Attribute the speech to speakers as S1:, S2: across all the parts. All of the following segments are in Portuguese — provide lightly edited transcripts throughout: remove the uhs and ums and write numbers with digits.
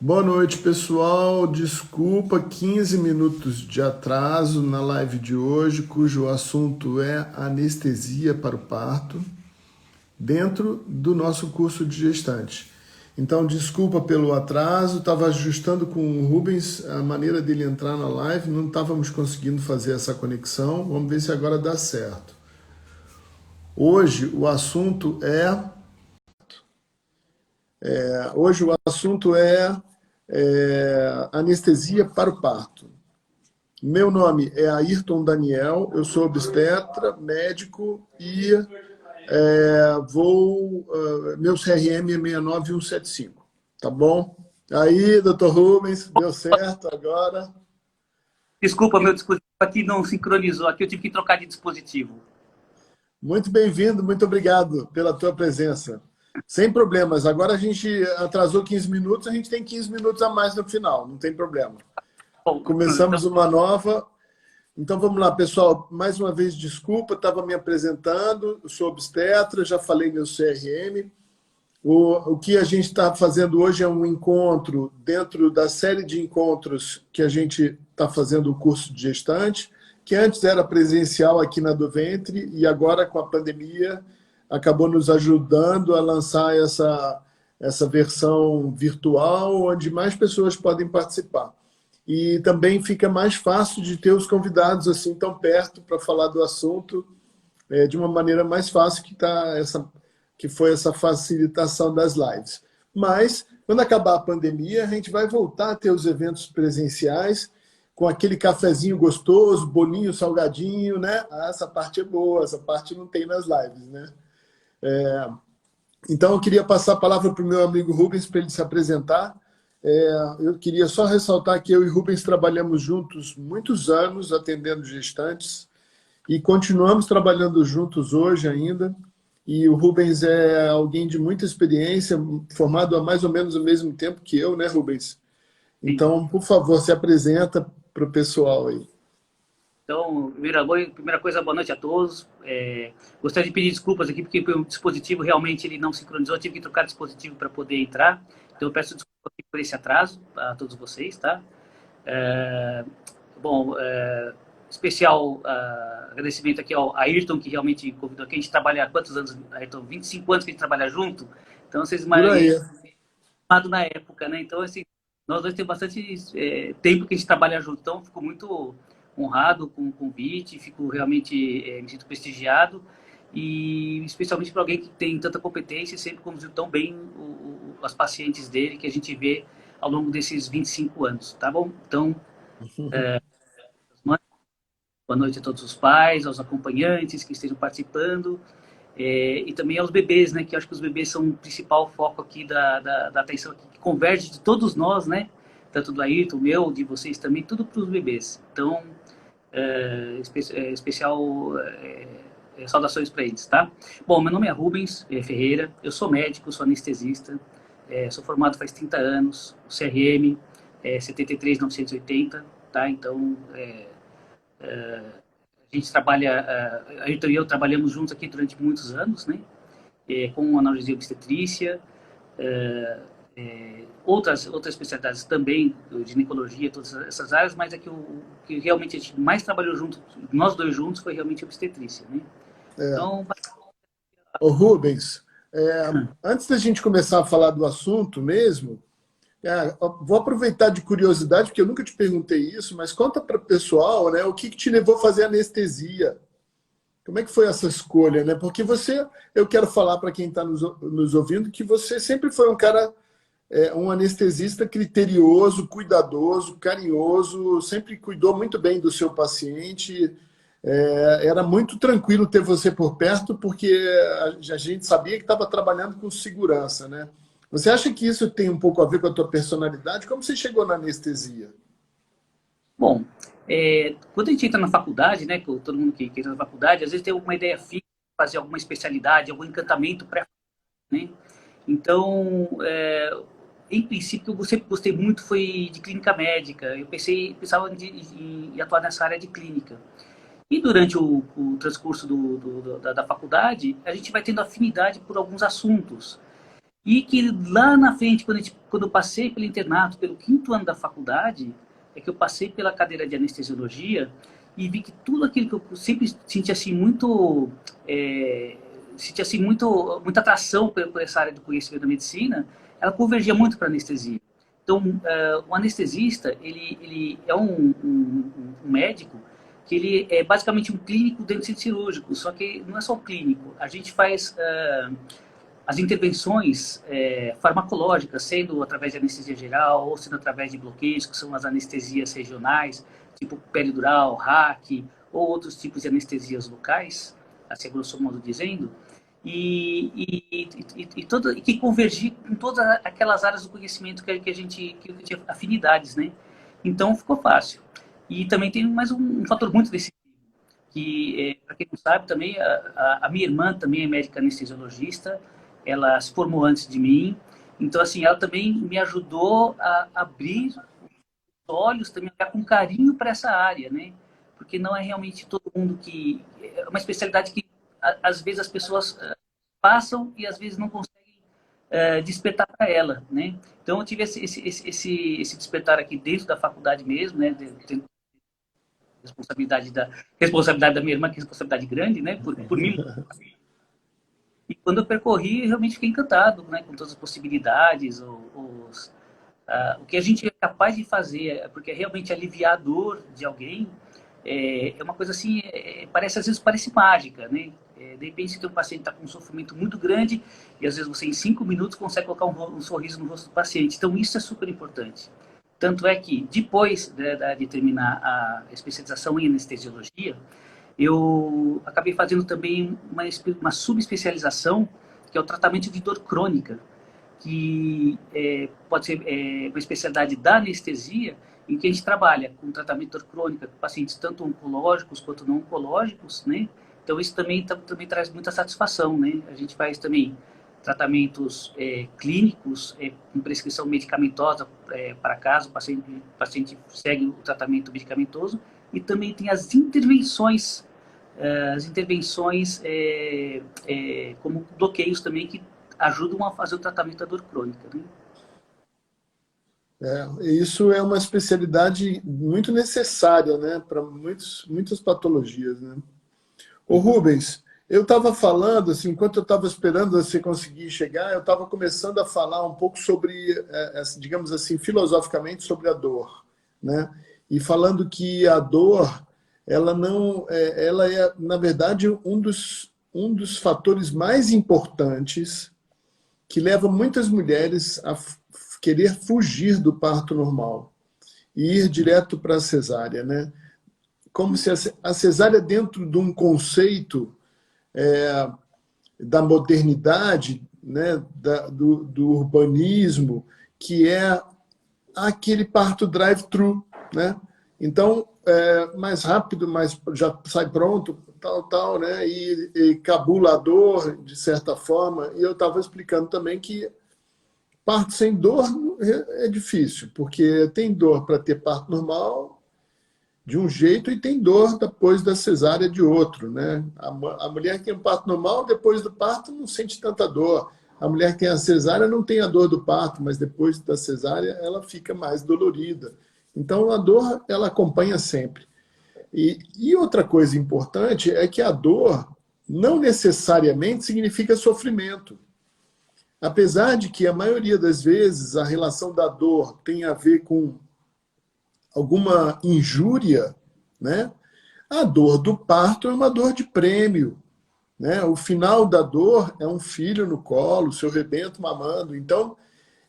S1: Boa noite, pessoal. Desculpa 15 minutos de atraso na live de hoje, cujo assunto é anestesia para o parto, dentro do nosso curso de gestante. Então, desculpa pelo atraso, estava ajustando com o Rubens a maneira dele entrar na live, não estávamos conseguindo fazer essa conexão. Vamos ver se agora dá certo. Hoje o assunto é anestesia para o parto. Meu nome é Ayrton Daniel, eu sou obstetra, médico e meu CRM é 69175, tá bom? Aí, doutor Rubens, deu certo agora?
S2: Desculpa, meu dispositivo aqui não sincronizou. Aqui eu tive que trocar de dispositivo.
S1: Muito bem-vindo, muito obrigado pela tua presença. Sem problemas, agora a gente atrasou 15 minutos, a gente tem 15 minutos a mais no final, não tem problema.
S2: Bom, então,
S1: Começamos uma nova. Então vamos lá, pessoal. Mais uma vez, desculpa, estava me apresentando. Eu sou obstetra, já falei meu CRM. O que a gente está fazendo hoje é um encontro dentro da série de encontros que a gente está fazendo o curso de gestante, que antes era presencial aqui na do Ventre e agora, com a pandemia, acabou nos ajudando a lançar essa versão virtual, onde mais pessoas podem participar. E também fica mais fácil de ter os convidados assim tão perto para falar do assunto de uma maneira mais fácil que foi essa facilitação das lives. Mas, quando acabar a pandemia, a gente vai voltar a ter os eventos presenciais com aquele cafezinho gostoso, bolinho, salgadinho, né? Ah, essa parte é boa, essa parte não tem nas lives, né? Então, eu queria passar a palavra para o meu amigo Rubens para ele se apresentar. Eu queria só ressaltar que eu e Rubens trabalhamos juntos muitos anos, atendendo gestantes, e continuamos trabalhando juntos hoje ainda. E o Rubens é alguém de muita experiência, formado há mais ou menos o mesmo tempo que eu, né, Rubens?
S2: sim.
S1: Então, por favor, se apresenta para o pessoal aí.
S2: Então, primeira coisa, boa noite a todos. Gostaria de pedir desculpas aqui, porque o dispositivo realmente ele não sincronizou. Eu tive que trocar de dispositivo para poder entrar. Então, eu peço desculpas aqui por esse atraso a todos vocês, tá? É, bom, especial agradecimento aqui ao Ayrton, que realmente convidou aqui. A gente trabalha há quantos anos, Ayrton? 25 anos que a gente trabalha junto. Então, vocês
S1: Por aí.
S2: na época, né? Então, assim, nós dois temos bastante tempo que a gente trabalha junto, então fico muito honrado com o convite, fico realmente, me sinto prestigiado e especialmente para alguém que tem tanta competência e sempre conduziu tão bem as pacientes dele que a gente vê ao longo desses 25 anos, tá bom? Então, boa noite a todos os pais, aos acompanhantes que estejam participando, e também aos bebês, né? Que eu acho que os bebês são o principal foco aqui da atenção, que converge de todos nós, né? Tanto do Ayrton, meu, de vocês também, tudo para os bebês. Então, especial saudações para eles, tá? Bom, meu nome é Rubens Ferreira, eu sou médico, sou anestesista, sou formado faz 30 anos, o CRM é 73980, tá? Então, a gente trabalha, a Ayrton e eu trabalhamos juntos aqui durante muitos anos, né? Com analgesia obstetrícia, outras especialidades também, ginecologia, todas essas áreas, mas é que o que realmente a gente mais trabalhou junto, nós dois juntos, foi realmente obstetrícia, né? Então,
S1: Ô, Rubens, antes da gente começar a falar do assunto mesmo, vou aproveitar de curiosidade, porque eu nunca te perguntei isso, mas conta para o pessoal, né, o que te levou a fazer anestesia? Como é que foi essa escolha, né? Porque eu quero falar para quem está nos ouvindo que você sempre foi um cara, um anestesista criterioso, cuidadoso, carinhoso, sempre cuidou muito bem do seu paciente. Era muito tranquilo ter você por perto, porque a gente sabia que estava trabalhando com segurança, né? Você acha que isso tem um pouco a ver com a tua personalidade? Como você chegou na anestesia?
S2: bom, quando a gente entra na faculdade, né, todo mundo que entra na faculdade, às vezes tem alguma ideia fixa, fazer alguma especialidade, algum encantamento pré, né? Então, em princípio, eu sempre gostei muito foi de clínica médica. Eu pensava em atuar nessa área de clínica. E durante o transcurso da faculdade, a gente vai tendo afinidade por alguns assuntos. E que lá na frente, quando eu passei pelo internato, pelo 5º ano da faculdade, é que eu passei pela cadeira de anestesiologia e vi que tudo aquilo que eu sempre senti assim muito, muita atração por essa área do conhecimento da medicina, ela convergia muito para anestesia. Então, o anestesista, ele é um médico que ele é basicamente um clínico dentro do centro cirúrgico, só que não é só o clínico. A gente faz as intervenções farmacológicas, sendo através de anestesia geral ou sendo através de bloqueios, que são as anestesias regionais, tipo peridural, RAC, ou outros tipos de anestesias locais, assim, grosso modo dizendo, e que convergir com todas aquelas áreas do conhecimento que a gente tinha afinidades, né? Então ficou fácil. E também tem mais um fator muito decisivo, que, para quem não sabe, também, a minha irmã também é médica anestesiologista, ela se formou antes de mim, então, assim, ela também me ajudou a abrir os olhos, também a olhar com carinho para essa área, né? Porque não é realmente todo mundo que... É uma especialidade que, às vezes, as pessoas passam e, às vezes, não conseguem despertar para ela, né? Então, eu tive esse despertar aqui dentro da faculdade mesmo, né? Responsabilidade da minha irmã, que é responsabilidade grande, né? Por mim. E quando eu percorri, eu realmente fiquei encantado, né? Com todas as possibilidades, o que a gente é capaz de fazer, porque realmente aliviar a dor de alguém é uma coisa assim, às vezes parece mágica, né? De repente, se tem um paciente está com um sofrimento muito grande e às vezes você em 5 minutos consegue colocar um sorriso no rosto do paciente. Então isso é super importante. Tanto é que depois de terminar a especialização em anestesiologia, eu acabei fazendo também uma subespecialização, que é o tratamento de dor crônica, que pode ser uma especialidade da anestesia, em que a gente trabalha com tratamento de dor crônica com pacientes tanto oncológicos quanto não oncológicos, né? Então isso também traz muita satisfação, né? A gente faz também tratamentos clínicos com prescrição medicamentosa para caso o paciente segue o tratamento medicamentoso, e também tem as intervenções como bloqueios também, que ajudam a fazer o tratamento da dor crônica, né?
S1: Isso é uma especialidade muito necessária, né, para muitas patologias, né? Ô Rubens, eu estava falando, assim, enquanto eu estava esperando você conseguir chegar, eu estava começando a falar um pouco sobre, digamos assim, filosoficamente sobre a dor, né? E falando que a dor, ela é, na verdade, um dos fatores mais importantes que leva muitas mulheres a querer fugir do parto normal e ir direto para a cesárea, né? Como se a cesárea, dentro de um conceito da modernidade, né, do urbanismo, que é aquele parto drive-thru, né? Então, mais rápido, mas já sai pronto, tal, né? E cabula a dor, de certa forma. E eu estava explicando também que parto sem dor é difícil, porque tem dor para ter parto normal de um jeito e tem dor depois da cesárea de outro, né? A mulher que tem um parto normal, depois do parto não sente tanta dor. A mulher que tem a cesárea não tem a dor do parto, mas depois da cesárea ela fica mais dolorida. Então a dor, ela acompanha sempre. E outra coisa importante é que a dor não necessariamente significa sofrimento. Apesar de que a maioria das vezes a relação da dor tem a ver com alguma injúria, né? A dor do parto é uma dor de prêmio, né? O final da dor é um filho no colo, seu rebento mamando. Então,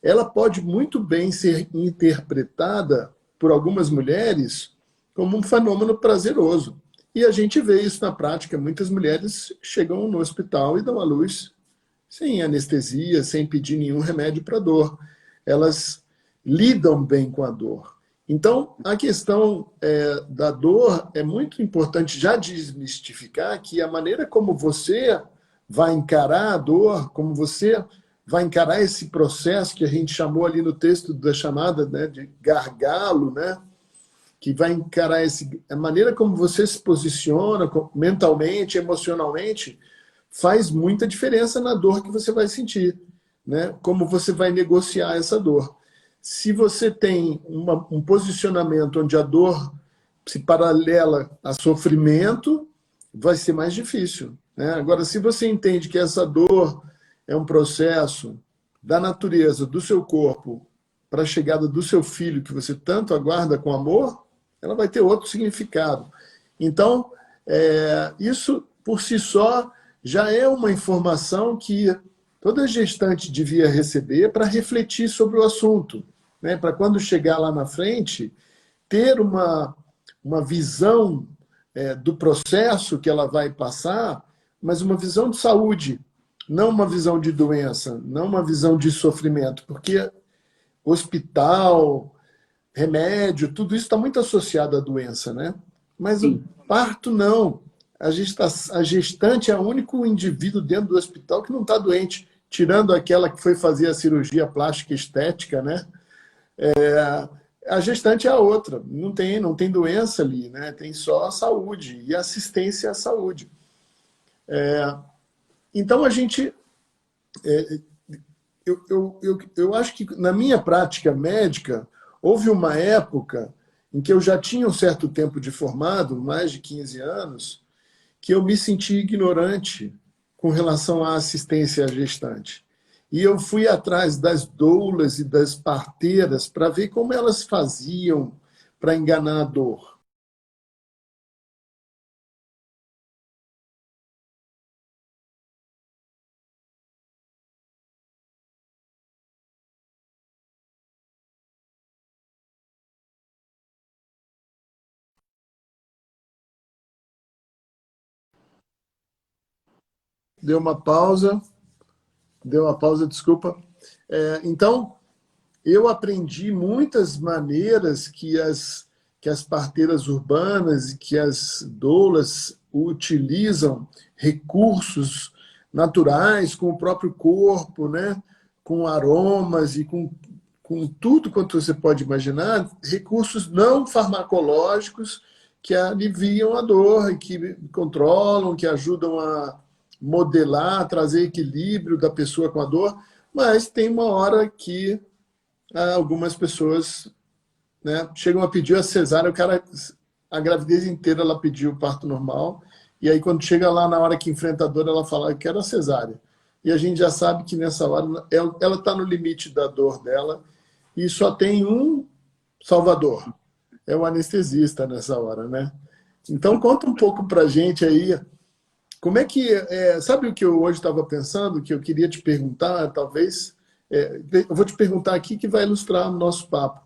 S1: ela pode muito bem ser interpretada por algumas mulheres como um fenômeno prazeroso. E a gente vê isso na prática. Muitas mulheres chegam no hospital e dão à luz sem anestesia, sem pedir nenhum remédio para dor. Elas lidam bem com a dor. Então, a questão da dor é muito importante já desmistificar, que a maneira como você vai encarar a dor, como você vai encarar esse processo que a gente chamou ali no texto da chamada, né, de gargalo, né, que vai encarar a maneira como você se posiciona mentalmente, emocionalmente, faz muita diferença na dor que você vai sentir. né, como você vai negociar essa dor. Se você tem um posicionamento onde a dor se paralela a sofrimento, vai ser mais difícil, né? Agora, se você entende que essa dor é um processo da natureza, do seu corpo, para a chegada do seu filho, que você tanto aguarda com amor, ela vai ter outro significado. Então, isso por si só já é uma informação que toda gestante devia receber para refletir sobre o assunto, né? Para quando chegar lá na frente, ter uma visão do processo que ela vai passar, mas uma visão de saúde, não uma visão de doença, não uma visão de sofrimento, porque hospital, remédio, tudo isso está muito associado à doença, né? Mas o
S2: Sim.
S1: parto não. A gestante é o único indivíduo dentro do hospital que não está doente, tirando aquela que foi fazer a cirurgia plástica estética, né? A gestante é a outra, não tem doença ali, né? Tem só a saúde e assistência à saúde. Então, a gente. Eu acho que na minha prática médica, houve uma época em que eu já tinha um certo tempo de formado, mais de 15 anos, que eu me senti ignorante com relação à assistência à gestante. E eu fui atrás das doulas e das parteiras para ver como elas faziam para enganar a dor. Deu uma pausa, desculpa. Então, eu aprendi muitas maneiras que as parteiras urbanas e que as doulas utilizam recursos naturais com o próprio corpo, né? Com aromas e com tudo quanto você pode imaginar, recursos não farmacológicos que aliviam a dor e que controlam, que ajudam a modelar, trazer equilíbrio da pessoa com a dor, mas tem uma hora que algumas pessoas, né, chegam a pedir a cesárea, a gravidez inteira ela pediu o parto normal, e aí quando chega lá na hora que enfrenta a dor, ela fala, eu quero a cesárea. E a gente já sabe que nessa hora ela está no limite da dor dela, e só tem um salvador, é o anestesista nessa hora, né? Então conta um pouco pra gente aí, como é que, sabe o que eu hoje estava pensando, que eu queria te perguntar, talvez, eu vou te perguntar aqui que vai ilustrar o nosso papo.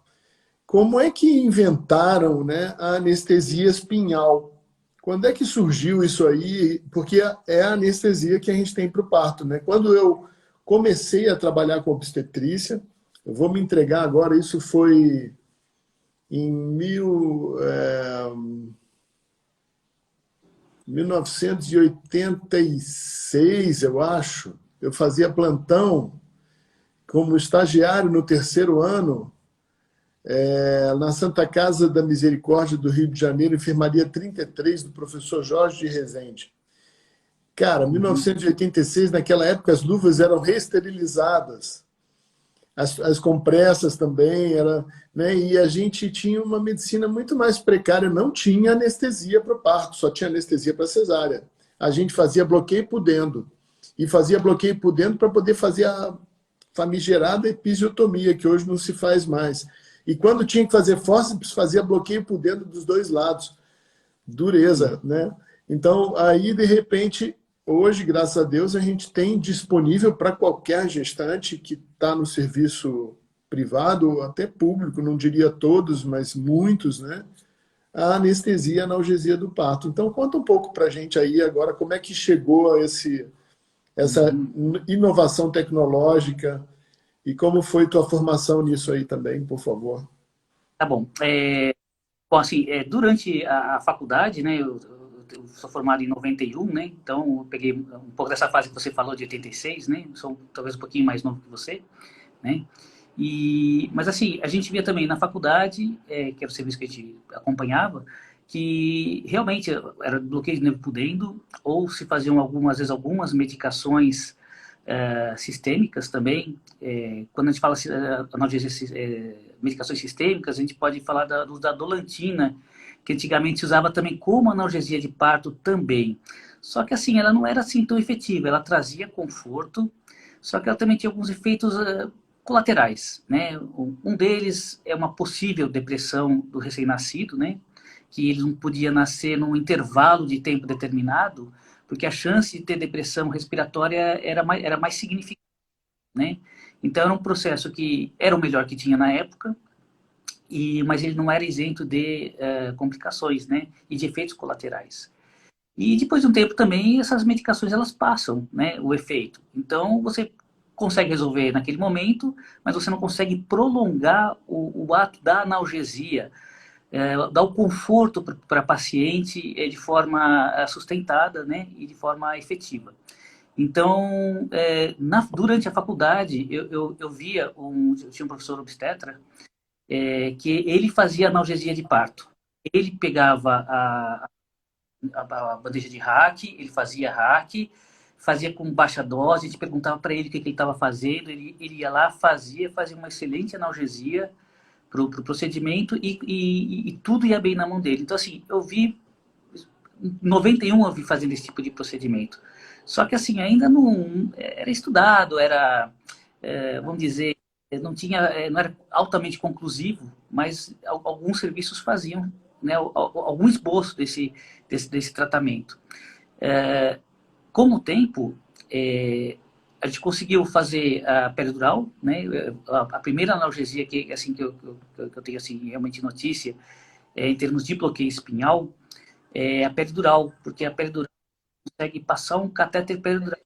S1: Como é que inventaram, né, a anestesia espinhal? Quando é que surgiu isso aí? Porque é a anestesia que a gente tem para o parto, né? Quando eu comecei a trabalhar com obstetrícia, eu vou me entregar agora, isso foi em 1986, eu acho. Eu fazia plantão como estagiário no terceiro ano, na Santa Casa da Misericórdia do Rio de Janeiro, enfermaria 33, do professor Jorge de Rezende. Cara, 1986, naquela época, as luvas eram reesterilizadas, as compressas também, né? E a gente tinha uma medicina muito mais precária, não tinha anestesia para o parto, só tinha anestesia para cesárea. A gente fazia bloqueio pudendo, e fazia bloqueio pudendo para poder fazer a famigerada episiotomia, que hoje não se faz mais. E quando tinha que fazer fórceps, fazia bloqueio por dentro dos dois lados. Dureza, né? Então, aí, de repente, hoje, graças a Deus, a gente tem disponível para qualquer gestante que está no serviço privado, até público, não diria todos, mas muitos, né? A anestesia e analgesia do parto. Então, conta um pouco para a gente aí agora como é que chegou a essa inovação tecnológica e como foi tua formação nisso aí também, por favor.
S2: Tá bom. Bom, assim, durante a faculdade, né, eu sou formado em 91, né, então eu peguei um pouco dessa fase que você falou de 86, né, sou talvez um pouquinho mais novo que você, né, mas assim, a gente via também na faculdade, que era o serviço que a gente acompanhava, que realmente era bloqueio de nervo pudendo, ou se faziam algumas vezes algumas medicações sistêmicas também. Quando a gente fala analgesia, medicações sistêmicas, a gente pode falar do uso da dolantina, que antigamente se usava também como analgesia de parto também. Só que assim, ela não era assim tão efetiva, ela trazia conforto, só que ela também tinha alguns efeitos colaterais, né? Um deles é uma possível depressão do recém-nascido, né? Que ele não podia nascer num intervalo de tempo determinado, porque a chance de ter depressão respiratória era mais significativa, né? Então era um processo que era o melhor que tinha na época, mas ele não era isento de complicações, né? E de efeitos colaterais. E depois de um tempo também essas medicações elas passam, né? O efeito. Então você consegue resolver naquele momento, mas você não consegue prolongar o ato da analgesia, dar o conforto para a paciente de forma sustentada, né? E de forma efetiva. Então, durante a faculdade, eu via, eu tinha um professor obstetra, que ele fazia analgesia de parto. Ele pegava a bandeja de hack, ele fazia hack, fazia com baixa dose, a gente perguntava para ele o que ele estava fazendo, ele ia lá, fazia uma excelente analgesia para o procedimento e tudo ia bem na mão dele. Então, assim, eu vi 91 eu vi fazendo esse tipo de procedimento. Só que assim, ainda não era estudado, vamos dizer, não era altamente conclusivo, mas alguns serviços faziam, né, algum esboço desse tratamento. Com o tempo, a gente conseguiu fazer a peridural, né, a primeira analgesia assim, que eu tenho assim, realmente notícia, em termos de bloqueio espinhal, é a peridural, porque a peridural consegue passar um catéter peridural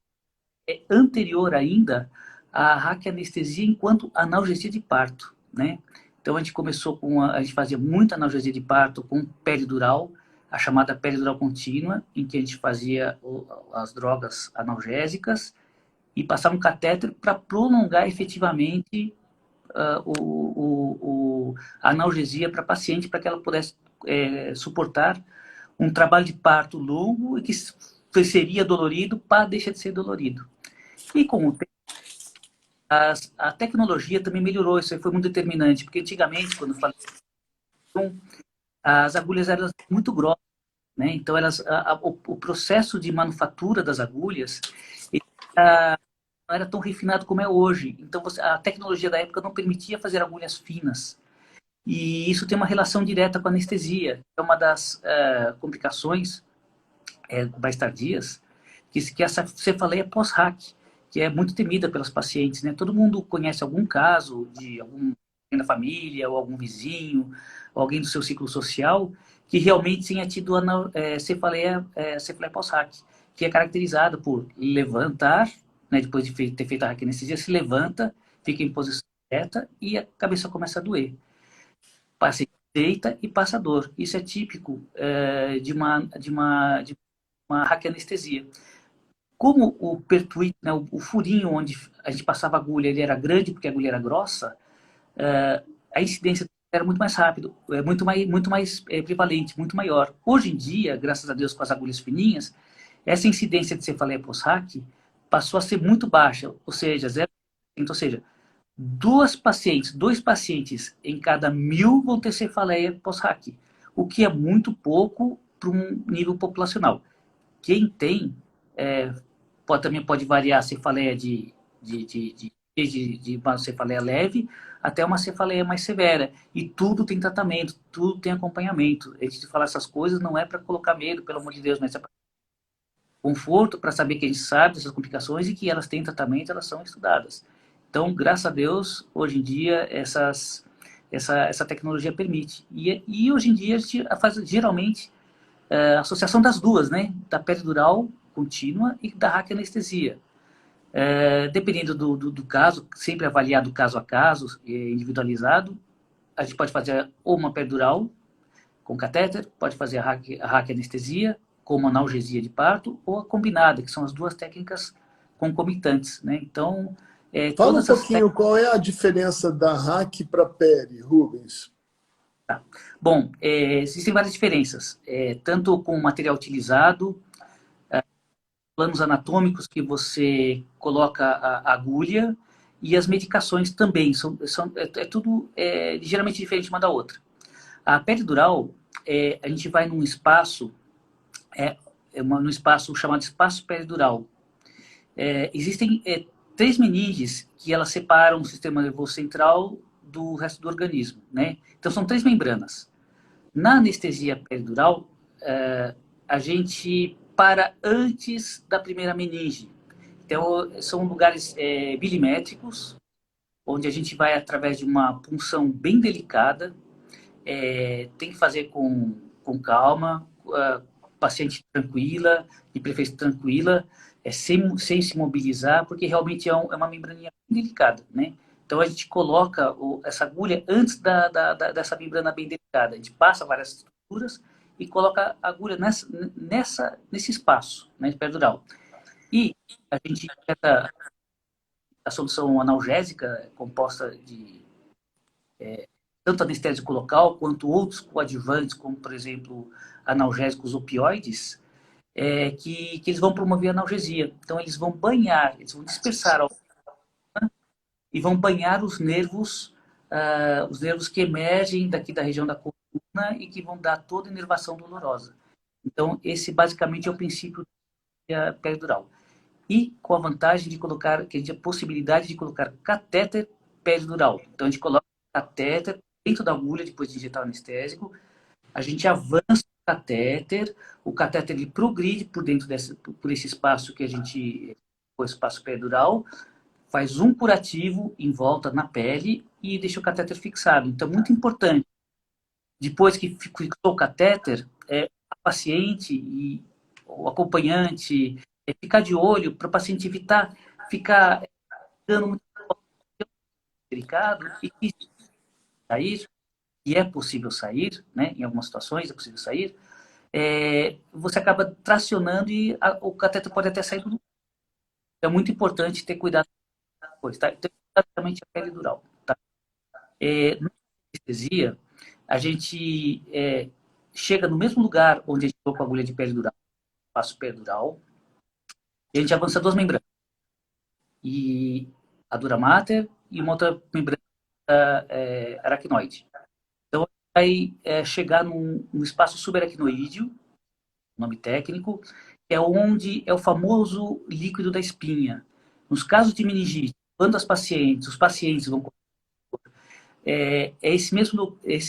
S2: anterior ainda à raquianestesia enquanto analgesia de parto, né? Então a gente começou a gente fazia muita analgesia de parto com peridural, a chamada peridural contínua, em que a gente fazia as drogas analgésicas e passava um catéter para prolongar efetivamente a analgesia para a paciente, para que ela pudesse suportar um trabalho de parto longo e que seria dolorido para deixar de ser dolorido. E com o tempo, a tecnologia também melhorou, isso aí foi muito determinante, porque antigamente, quando eu falei, as agulhas eram muito grossas, né? Então, o processo de manufatura das agulhas não era tão refinado como é hoje. Então, a tecnologia da época não permitia fazer agulhas finas. E isso tem uma relação direta com a anestesia. É uma das complicações mais tardias, que é essa cefaleia pós-hack, que é muito temida pelas pacientes, né? Todo mundo conhece algum caso de alguém da família, ou algum vizinho, ou alguém do seu ciclo social, que realmente tenha tido cefaleia pós-hack, que é caracterizada por levantar, né, depois de ter feito a raquianestesia, se levanta, fica em posição reta e a cabeça começa a doer. Paciente deita e passa dor. Isso é típico de uma raquianestesia. Como o pertuite, né, o furinho onde a gente passava a agulha, ele era grande porque a agulha era grossa, a incidência era muito mais rápido, muito mais prevalente, muito maior. Hoje em dia, graças a Deus, com as agulhas fininhas, essa incidência de cefaleia pós-hack passou a ser muito baixa, ou seja, 0%, ou seja, dois pacientes em cada 1.000 vão ter cefaleia pós-hack, o que é muito pouco para um nível populacional. Quem tem, também pode variar a cefaleia de uma cefaleia leve até uma cefaleia mais severa. E tudo tem tratamento, tudo tem acompanhamento. A gente falar essas coisas não é para colocar medo, pelo amor de Deus, mas é para conforto, para saber que a gente sabe dessas complicações e que elas têm tratamento, elas são estudadas. Então, graças a Deus, hoje em dia, essa tecnologia permite. E hoje em dia, a gente faz geralmente a associação das duas, né? Da peridural contínua e da raquianestesia. Dependendo do caso, sempre avaliado caso a caso, individualizado, a gente pode fazer ou uma peridural com catéter, pode fazer a raquianestesia como analgesia de parto, ou a combinada, que são as duas técnicas concomitantes, né? Então,
S1: Fala um
S2: todas as
S1: pouquinho qual é a diferença da hack para peri, Rubens.
S2: Bom, existem várias diferenças, tanto com o material utilizado, planos anatômicos que você coloca a agulha e as medicações também. É tudo ligeiramente diferente uma da outra. A peridural, a gente vai num espaço, num espaço chamado espaço peridural. Existem 3 meninges que elas separam o sistema nervoso central do resto do organismo, né? Então, são 3 membranas. Na anestesia peridural, a gente para antes da primeira meninge. Então, são lugares milimétricos, onde a gente vai através de uma punção bem delicada, tem que fazer com calma, paciente tranquila, de preferência tranquila, sem se mobilizar, porque realmente é uma membraninha bem delicada, né? Então, a gente coloca essa agulha antes dessa membrana bem delicada. A gente passa várias estruturas e coloca a agulha nesse espaço, né, peridural. E a gente injeta a solução analgésica composta de tanto anestésico local quanto outros coadjuvantes, como, por exemplo, analgésicos opioides, que eles vão promover a analgesia. Então, eles vão banhar, eles vão dispersar e vão banhar os nervos que emergem daqui da região da coluna e que vão dar toda a inervação dolorosa. Então, esse basicamente é o princípio da peridural. E com a vantagem de colocar, que a gente tem a possibilidade de colocar catéter peridural. Então, a gente coloca catéter dentro da agulha depois de injetar o anestésico, a gente avança o catéter ele progride por dentro por esse espaço que a gente, o espaço peridural, faz um curativo em volta na pele e deixa o catéter fixado. Então, muito importante, depois que fixou o catéter, a paciente e o acompanhante ficar de olho para o paciente evitar ficar dando muito delicado e sair, e é possível sair, né? Em algumas situações é possível sair, você acaba tracionando e o cateter pode até sair do lugar. É muito importante ter cuidado depois, tá? Então, basicamente a pele dural, tá? Na anestesia, a gente chega no mesmo lugar onde a gente colocou a agulha de pele dural, espaço peridural, e a gente avança 2 membranas. E a dura mater e uma outra membrana aracnoide. Então, vai chegar num espaço subaracnoídeo, nome técnico, que é onde é o famoso líquido da espinha. Nos casos de meningite, quando os pacientes vão... esse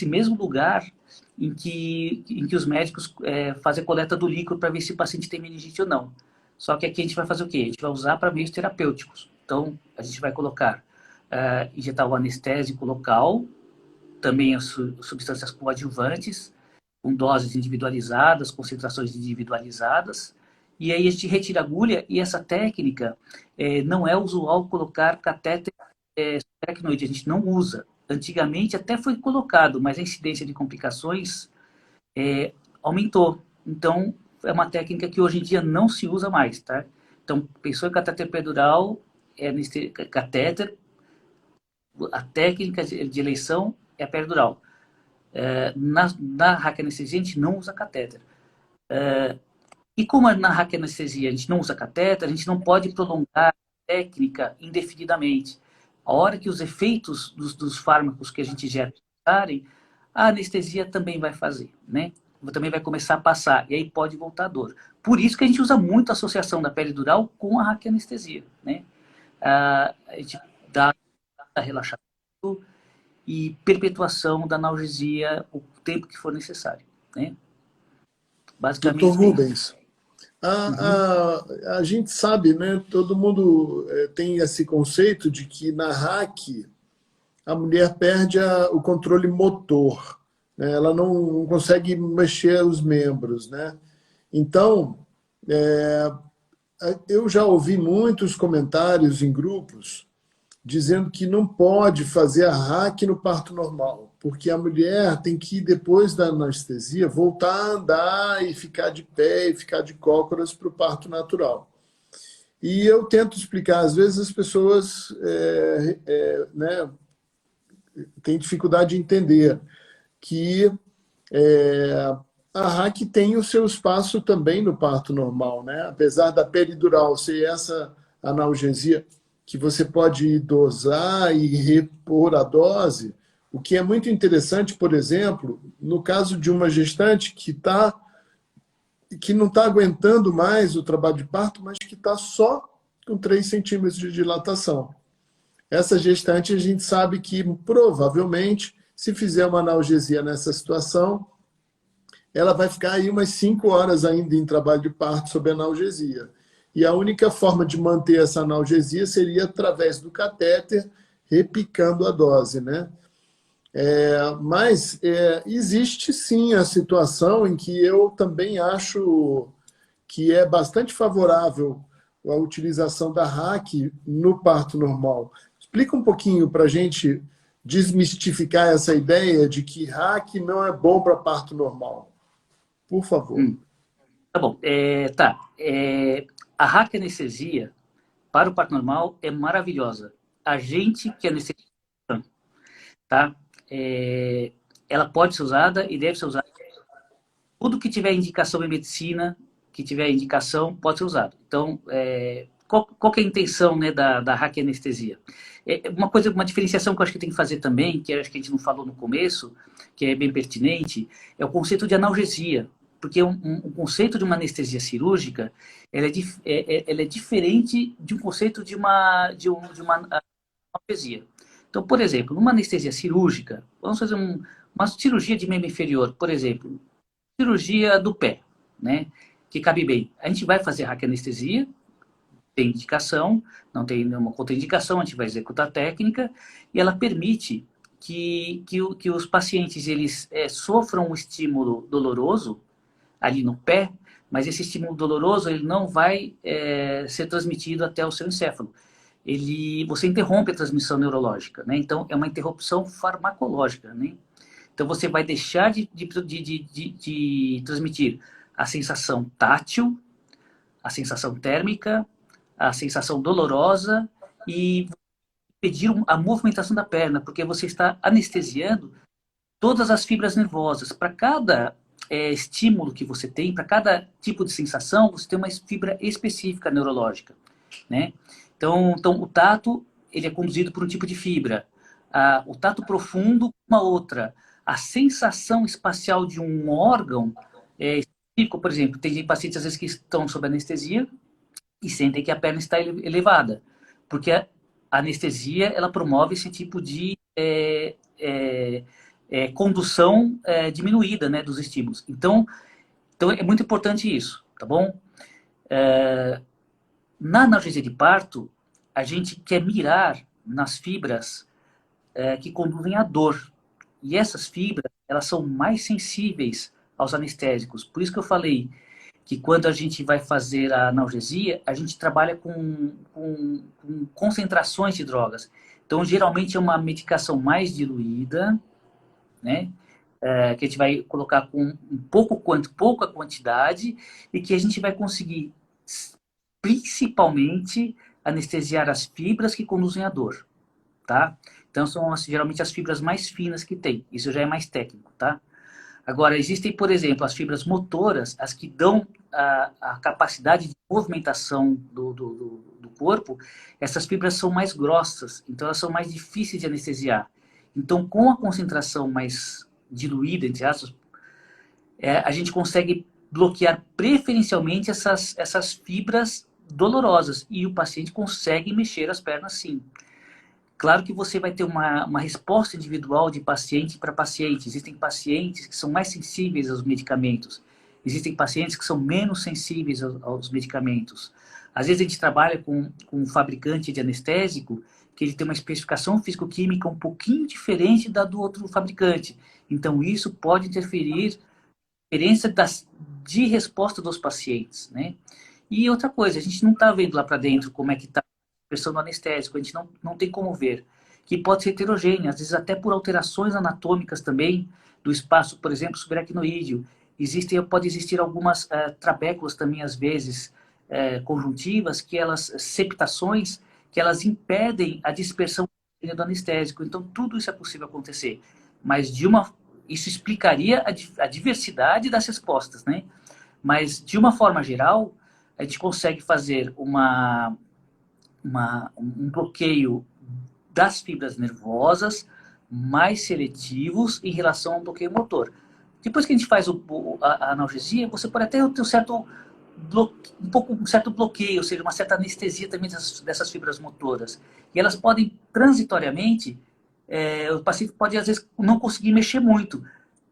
S2: mesmo lugar em que os médicos fazem a coleta do líquido para ver se o paciente tem meningite ou não. Só que aqui a gente vai fazer o quê? A gente vai usar para meios terapêuticos. Então, a gente vai colocar, injetar o anestésico local, também as substâncias coadjuvantes, com doses individualizadas, concentrações individualizadas, e aí a gente retira a agulha, e essa técnica não é usual colocar catéter aracnoide, a gente não usa. Antigamente até foi colocado, mas a incidência de complicações aumentou. Então, é uma técnica que hoje em dia não se usa mais, tá? Então, pensou em catéter peridural, catéter, a técnica de eleição é a peridural. Na raquianestesia, a gente não usa catéter. E como na raquianestesia a gente não usa catéter, a gente não pode prolongar a técnica indefinidamente. A hora que os efeitos dos fármacos que a gente injeta passarem, a anestesia também vai fazer, né? Também vai começar a passar, e aí pode voltar a dor. Por isso que a gente usa muito a associação da peridural com a raquianestesia, né? A gente dá relaxamento e perpetuação da analgesia o tempo que for necessário, né?
S1: Doutor
S2: Basicamente é isso.
S1: Rubens, a gente sabe, né? Todo mundo tem esse conceito de que na hack a mulher perde o controle motor, né? Ela não consegue mexer os membros, né? Então, eu já ouvi muitos comentários em grupos dizendo que não pode fazer a hack no parto normal, porque a mulher tem que, depois da anestesia, voltar a andar e ficar de pé e ficar de cócoras para o parto natural. E eu tento explicar, às vezes as pessoas né, têm dificuldade de entender que a RAC tem o seu espaço também no parto normal, né? Apesar da peridural ser essa analgesia que você pode dosar e repor a dose, o que é muito interessante, por exemplo, no caso de uma gestante que não está aguentando mais o trabalho de parto, mas que está só com 3 centímetros de dilatação. Essa gestante, a gente sabe que provavelmente, se fizer uma analgesia nessa situação, ela vai ficar aí umas 5 horas ainda em trabalho de parto sob analgesia. E a única forma de manter essa analgesia seria através do catéter, repicando a dose, né? Mas existe sim a situação em que eu também acho que é bastante favorável a utilização da RAC no parto normal. Explica um pouquinho para a gente desmistificar essa ideia de que RAC não é bom para parto normal. Por favor.
S2: Tá bom. Tá. A raquianestesia para o parto normal é maravilhosa. A gente que anestesia, tá? Ela pode ser usada e deve ser usada. Tudo que tiver indicação em medicina, que tiver indicação, pode ser usado. Então, qual que é a intenção, né, da raquianestesia? Uma diferenciação que eu acho que tem que fazer também, que eu acho que a gente não falou no começo, que é bem pertinente, é o conceito de analgesia. Porque um conceito de uma anestesia cirúrgica, ela é diferente de um conceito de uma analgesia. Então, por exemplo, numa anestesia cirúrgica, vamos fazer uma cirurgia de membro inferior, por exemplo, cirurgia do pé, né? Que cabe bem. A gente vai fazer raquianestesia, tem indicação, não tem nenhuma contraindicação, a gente vai executar a técnica e ela permite que os pacientes eles sofram um estímulo doloroso ali no pé, mas esse estímulo doloroso ele não vai ser transmitido até o seu encéfalo. Você interrompe a transmissão neurológica, né? Então é uma interrupção farmacológica, né? Então você vai deixar de transmitir a sensação tátil, a sensação térmica, a sensação dolorosa e pedir a movimentação da perna, porque você está anestesiando todas as fibras nervosas. Para cada estímulo que você tem, para cada tipo de sensação, você tem uma fibra específica neurológica, né? Então o tato ele é conduzido por um tipo de fibra. O tato profundo, uma outra. A sensação espacial de um órgão específico, por exemplo, tem pacientes às vezes que estão sob anestesia e sentem que a perna está elevada, porque a anestesia ela promove esse tipo de condução diminuída, né, dos estímulos. Então é muito importante isso, tá bom? Na analgesia de parto, a gente quer mirar nas fibras que conduzem à dor. E essas fibras, elas são mais sensíveis aos anestésicos. Por isso que eu falei que quando a gente vai fazer a analgesia, a gente trabalha com concentrações de drogas. Então, geralmente é uma medicação mais diluída, né? Que a gente vai colocar com pouca quantidade e que a gente vai conseguir principalmente anestesiar as fibras que conduzem à dor, tá? Então são geralmente as fibras mais finas que tem. Isso já é mais técnico, tá? Agora existem, por exemplo, as fibras motoras, as que dão a capacidade de movimentação do corpo. Essas fibras são mais grossas, então elas são mais difíceis de anestesiar. Então, com a concentração mais diluída, entre aspas, a gente consegue bloquear preferencialmente essas fibras dolorosas e o paciente consegue mexer as pernas sim. Claro que você vai ter uma resposta individual de paciente para paciente. Existem pacientes que são mais sensíveis aos medicamentos. Existem pacientes que são menos sensíveis aos medicamentos. Às vezes a gente trabalha com um fabricante de anestésico que ele tem uma especificação físico-química um pouquinho diferente da do outro fabricante. Então isso pode interferir na diferença de resposta dos pacientes, né? E outra coisa, a gente não está vendo lá para dentro como é que está a pressão do anestésico, a gente não tem como ver, que pode ser heterogênea, às vezes até por alterações anatômicas também do espaço, por exemplo, subaracnoídeo. Pode existir algumas trabéculas também, às vezes, conjuntivas, septações, que elas impedem a dispersão do anestésico. Então, tudo isso é possível acontecer. Mas isso explicaria a diversidade das respostas, né? Mas, de uma forma geral, a gente consegue fazer um bloqueio das fibras nervosas mais seletivos em relação ao bloqueio motor. Depois que a gente faz a analgesia, você pode até ter um certo bloqueio, ou seja, uma certa anestesia também dessas fibras motoras. E elas podem, transitoriamente, o paciente pode, às vezes, não conseguir mexer muito.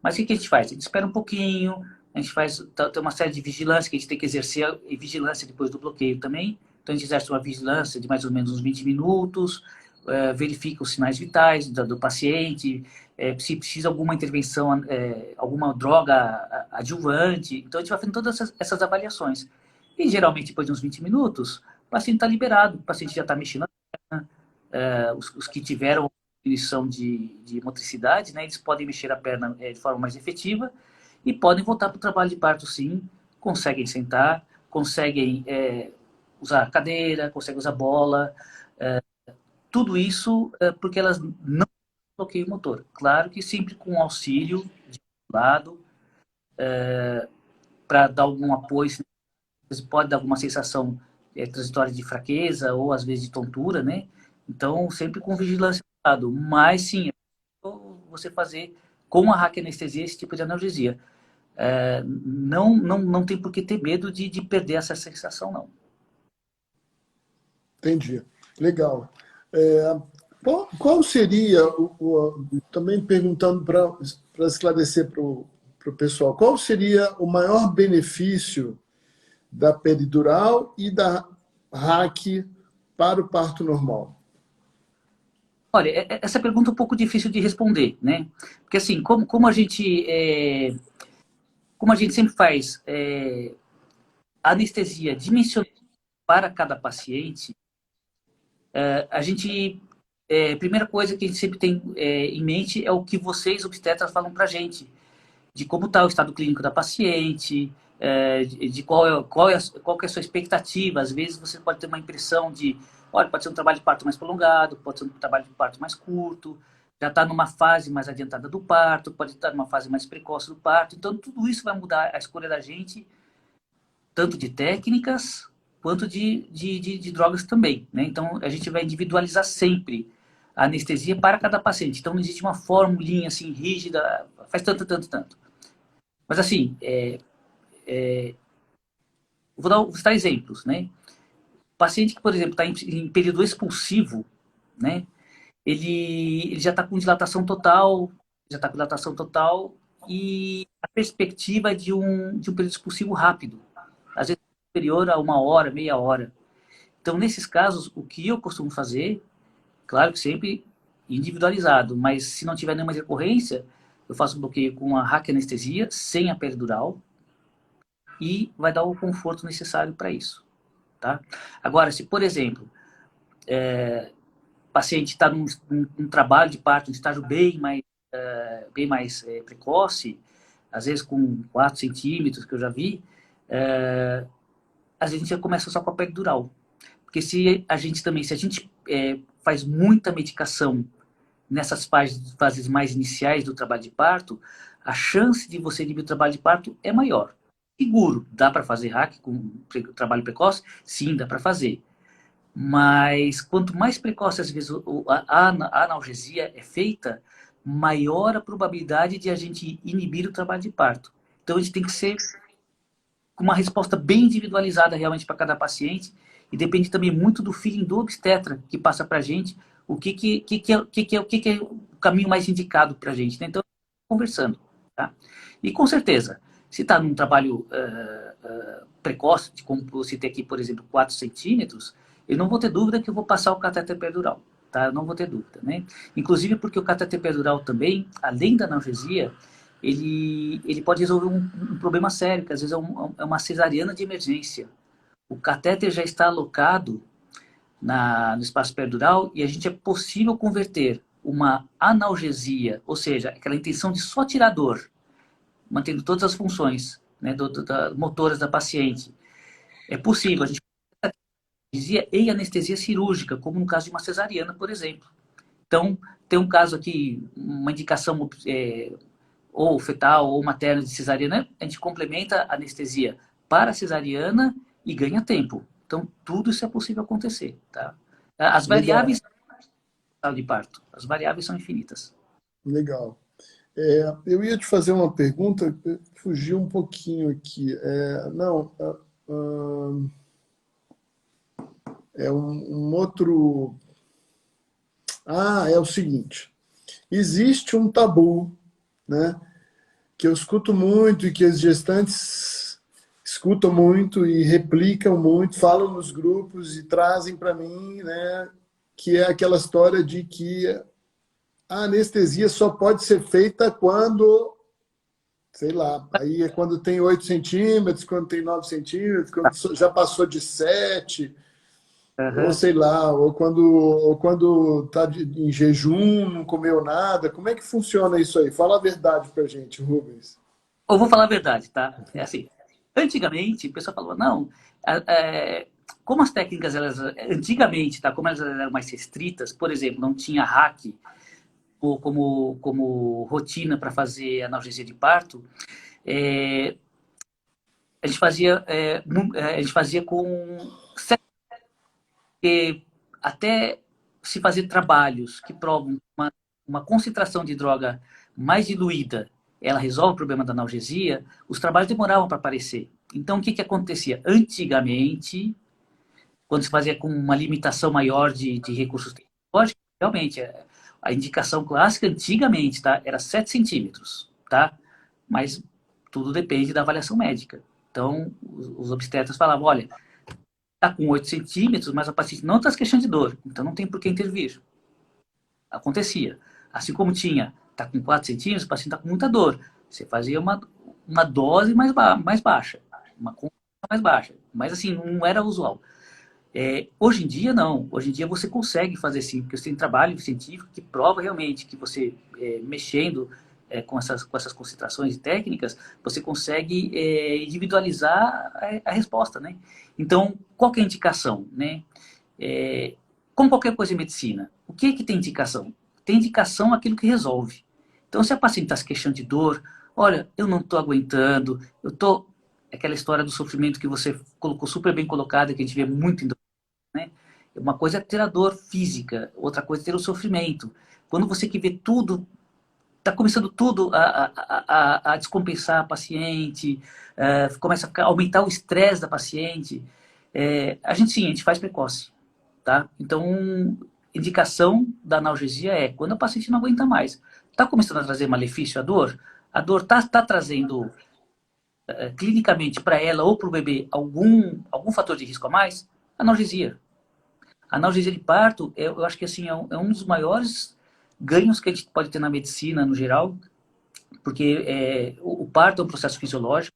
S2: Mas o que a gente faz? A gente espera um pouquinho, a gente tem uma série de vigilância que a gente tem que exercer, e vigilância depois do bloqueio também. Então, a gente exerce uma vigilância de mais ou menos uns 20 minutos, verifica os sinais vitais do paciente, se precisa alguma intervenção, alguma droga adjuvante. Então, a gente vai fazendo todas essas avaliações. E, geralmente, depois de uns 20 minutos, o paciente está liberado, o paciente já está mexendo a perna, os que tiveram diminuição de motricidade, né, eles podem mexer a perna de forma mais efetiva e podem voltar para o trabalho de parto, sim, conseguem sentar, conseguem usar cadeira, conseguem usar bola, tudo isso porque elas não bloqueiam o motor. Claro que sempre com auxílio de lado, para dar algum apoio, pode dar alguma sensação transitória de fraqueza ou às vezes de tontura, né? Então, sempre com vigilância do lado. Mas sim, você fazer com a raquianestesia esse tipo de analgesia. Não tem por que ter medo de perder essa sensação, não.
S1: Entendi. Legal. Qual seria, também perguntando para esclarecer para o pessoal, qual seria o maior benefício da peridural e da RAC para o parto normal?
S2: Olha, essa pergunta é um pouco difícil de responder, né? Porque assim, como a gente sempre faz anestesia dimensionada para cada paciente, a gente primeira coisa que a gente sempre tem em mente é o que vocês, obstetras, falam para a gente, de como está o estado clínico da paciente, de qual que é a sua expectativa. Às vezes você pode ter uma impressão de, olha, pode ser um trabalho de parto mais prolongado, pode ser um trabalho de parto mais curto, já está numa fase mais adiantada do parto, pode estar numa fase mais precoce do parto. Então, tudo isso vai mudar a escolha da gente, tanto de técnicas quanto de drogas também, né? Então, a gente vai individualizar sempre a anestesia para cada paciente. Então, não existe uma formulinha assim rígida, faz tanto, tanto, tanto. Mas assim, vou citar exemplos, né? O paciente que, por exemplo, está em período expulsivo, né? Ele já está com dilatação total, e a perspectiva é de um período expulsivo rápido, às vezes superior a 1 hora, meia hora. Então, nesses casos, o que eu costumo fazer, claro que sempre individualizado, mas se não tiver nenhuma recorrência, eu faço um bloqueio com a raquianestesia, sem a peridural, e vai dar o conforto necessário para isso. Tá? Agora, se, por exemplo, o paciente está num trabalho de parto, um estágio bem mais precoce, às vezes com 4 centímetros, que eu já vi, às vezes a gente já começa só com a peridural. Porque se a gente faz muita medicação nessas fases mais iniciais do trabalho de parto, a chance de você inibir o trabalho de parto é maior. Seguro, dá para fazer hack com trabalho precoce? Sim, dá para fazer. Mas quanto mais precoce, às vezes, a analgesia é feita, maior a probabilidade de a gente inibir o trabalho de parto. Então, a gente tem que ser com uma resposta bem individualizada realmente para cada paciente, e depende também muito do feeling do obstetra que passa para a gente o que é o caminho mais indicado para a gente, né? Então, conversando, tá? E com certeza, se está num trabalho precoce, como você tem aqui, por exemplo, 4 centímetros, eu não vou ter dúvida que eu vou passar o catéter peridural, tá? Eu não vou ter dúvida, né? Inclusive porque o catéter peridural também, além da analgesia, ele pode resolver um problema sério, que às vezes é uma cesariana de emergência. O catéter já está alocado no espaço peridural e a gente é possível converter uma analgesia, ou seja, aquela intenção de só tirar dor, mantendo todas as funções, né, motoras da paciente. É possível, a gente pode anestesia e anestesia cirúrgica, como no caso de uma cesariana, por exemplo. Então, tem um caso aqui, uma indicação ou fetal ou materno de cesariana, a gente complementa a anestesia para a cesariana e ganha tempo. Então, tudo isso é possível acontecer, tá? As
S1: Legal,
S2: variáveis de parto, as variáveis são infinitas.
S1: legal. Eu ia te fazer uma pergunta, fugiu um pouquinho aqui. Não, é um outro. Ah, é o seguinte: existe um tabu, né, que eu escuto muito e que as gestantes escutam muito e replicam muito, falam nos grupos e trazem para mim, né, que é aquela história de que a anestesia só pode ser feita quando, sei lá, aí é quando tem 8 centímetros, quando tem 9 centímetros, quando já passou de 7, ou
S2: Uhum.
S1: sei lá, ou quando tá em jejum, não comeu nada. Como é que funciona isso aí? Fala a verdade pra gente, Rubens.
S2: Eu vou falar a verdade, tá? É assim, antigamente, o pessoal falava, não, como as técnicas, elas, antigamente, tá? Como elas eram mais restritas, por exemplo, não tinha hack como rotina para fazer analgesia de parto, é, a gente fazia com até se fazer trabalhos que provam uma concentração de droga mais diluída, ela resolve o problema da analgesia, os trabalhos demoravam para aparecer. Então, o que acontecia? Antigamente, quando se fazia com uma limitação maior de recursos tecnológicos, realmente, a indicação clássica antigamente, tá, era 7 centímetros, tá? Mas tudo depende da avaliação médica. Então, os obstetras falavam, olha, está com 8 centímetros, mas a paciente não está se queixando de dor, então não tem por que intervir. Acontecia. Assim como tinha, está com 4 centímetros, o paciente está com muita dor. Você fazia uma dose mais baixa, uma concentração mais baixa. Mas assim, não era usual. Hoje em dia, não. Hoje em dia você consegue fazer sim, porque você tem trabalho científico que prova realmente que você, mexendo com essas concentrações técnicas, você consegue individualizar a resposta, né? Então, qual que é a indicação, né? Como qualquer coisa em medicina, o que tem indicação? Tem indicação aquilo que resolve. Então, se a paciente está se queixando de dor, olha, eu não estou aguentando, eu estou... Aquela história do sofrimento que você colocou super bem colocada, que a gente vê muito em, né? Uma coisa é ter a dor física, outra coisa é ter o sofrimento. Quando você que vê tudo, está começando tudo a descompensar a paciente, começa a aumentar o estresse da paciente, a gente sim, a gente faz precoce, tá? Então, indicação da analgesia é quando a paciente não aguenta mais. Está começando a trazer malefício a dor está trazendo clinicamente para ela ou para o bebê algum fator de risco a mais, analgesia. A analgesia de parto, eu acho que assim, é um dos maiores ganhos que a gente pode ter na medicina no geral, porque o parto é um processo fisiológico,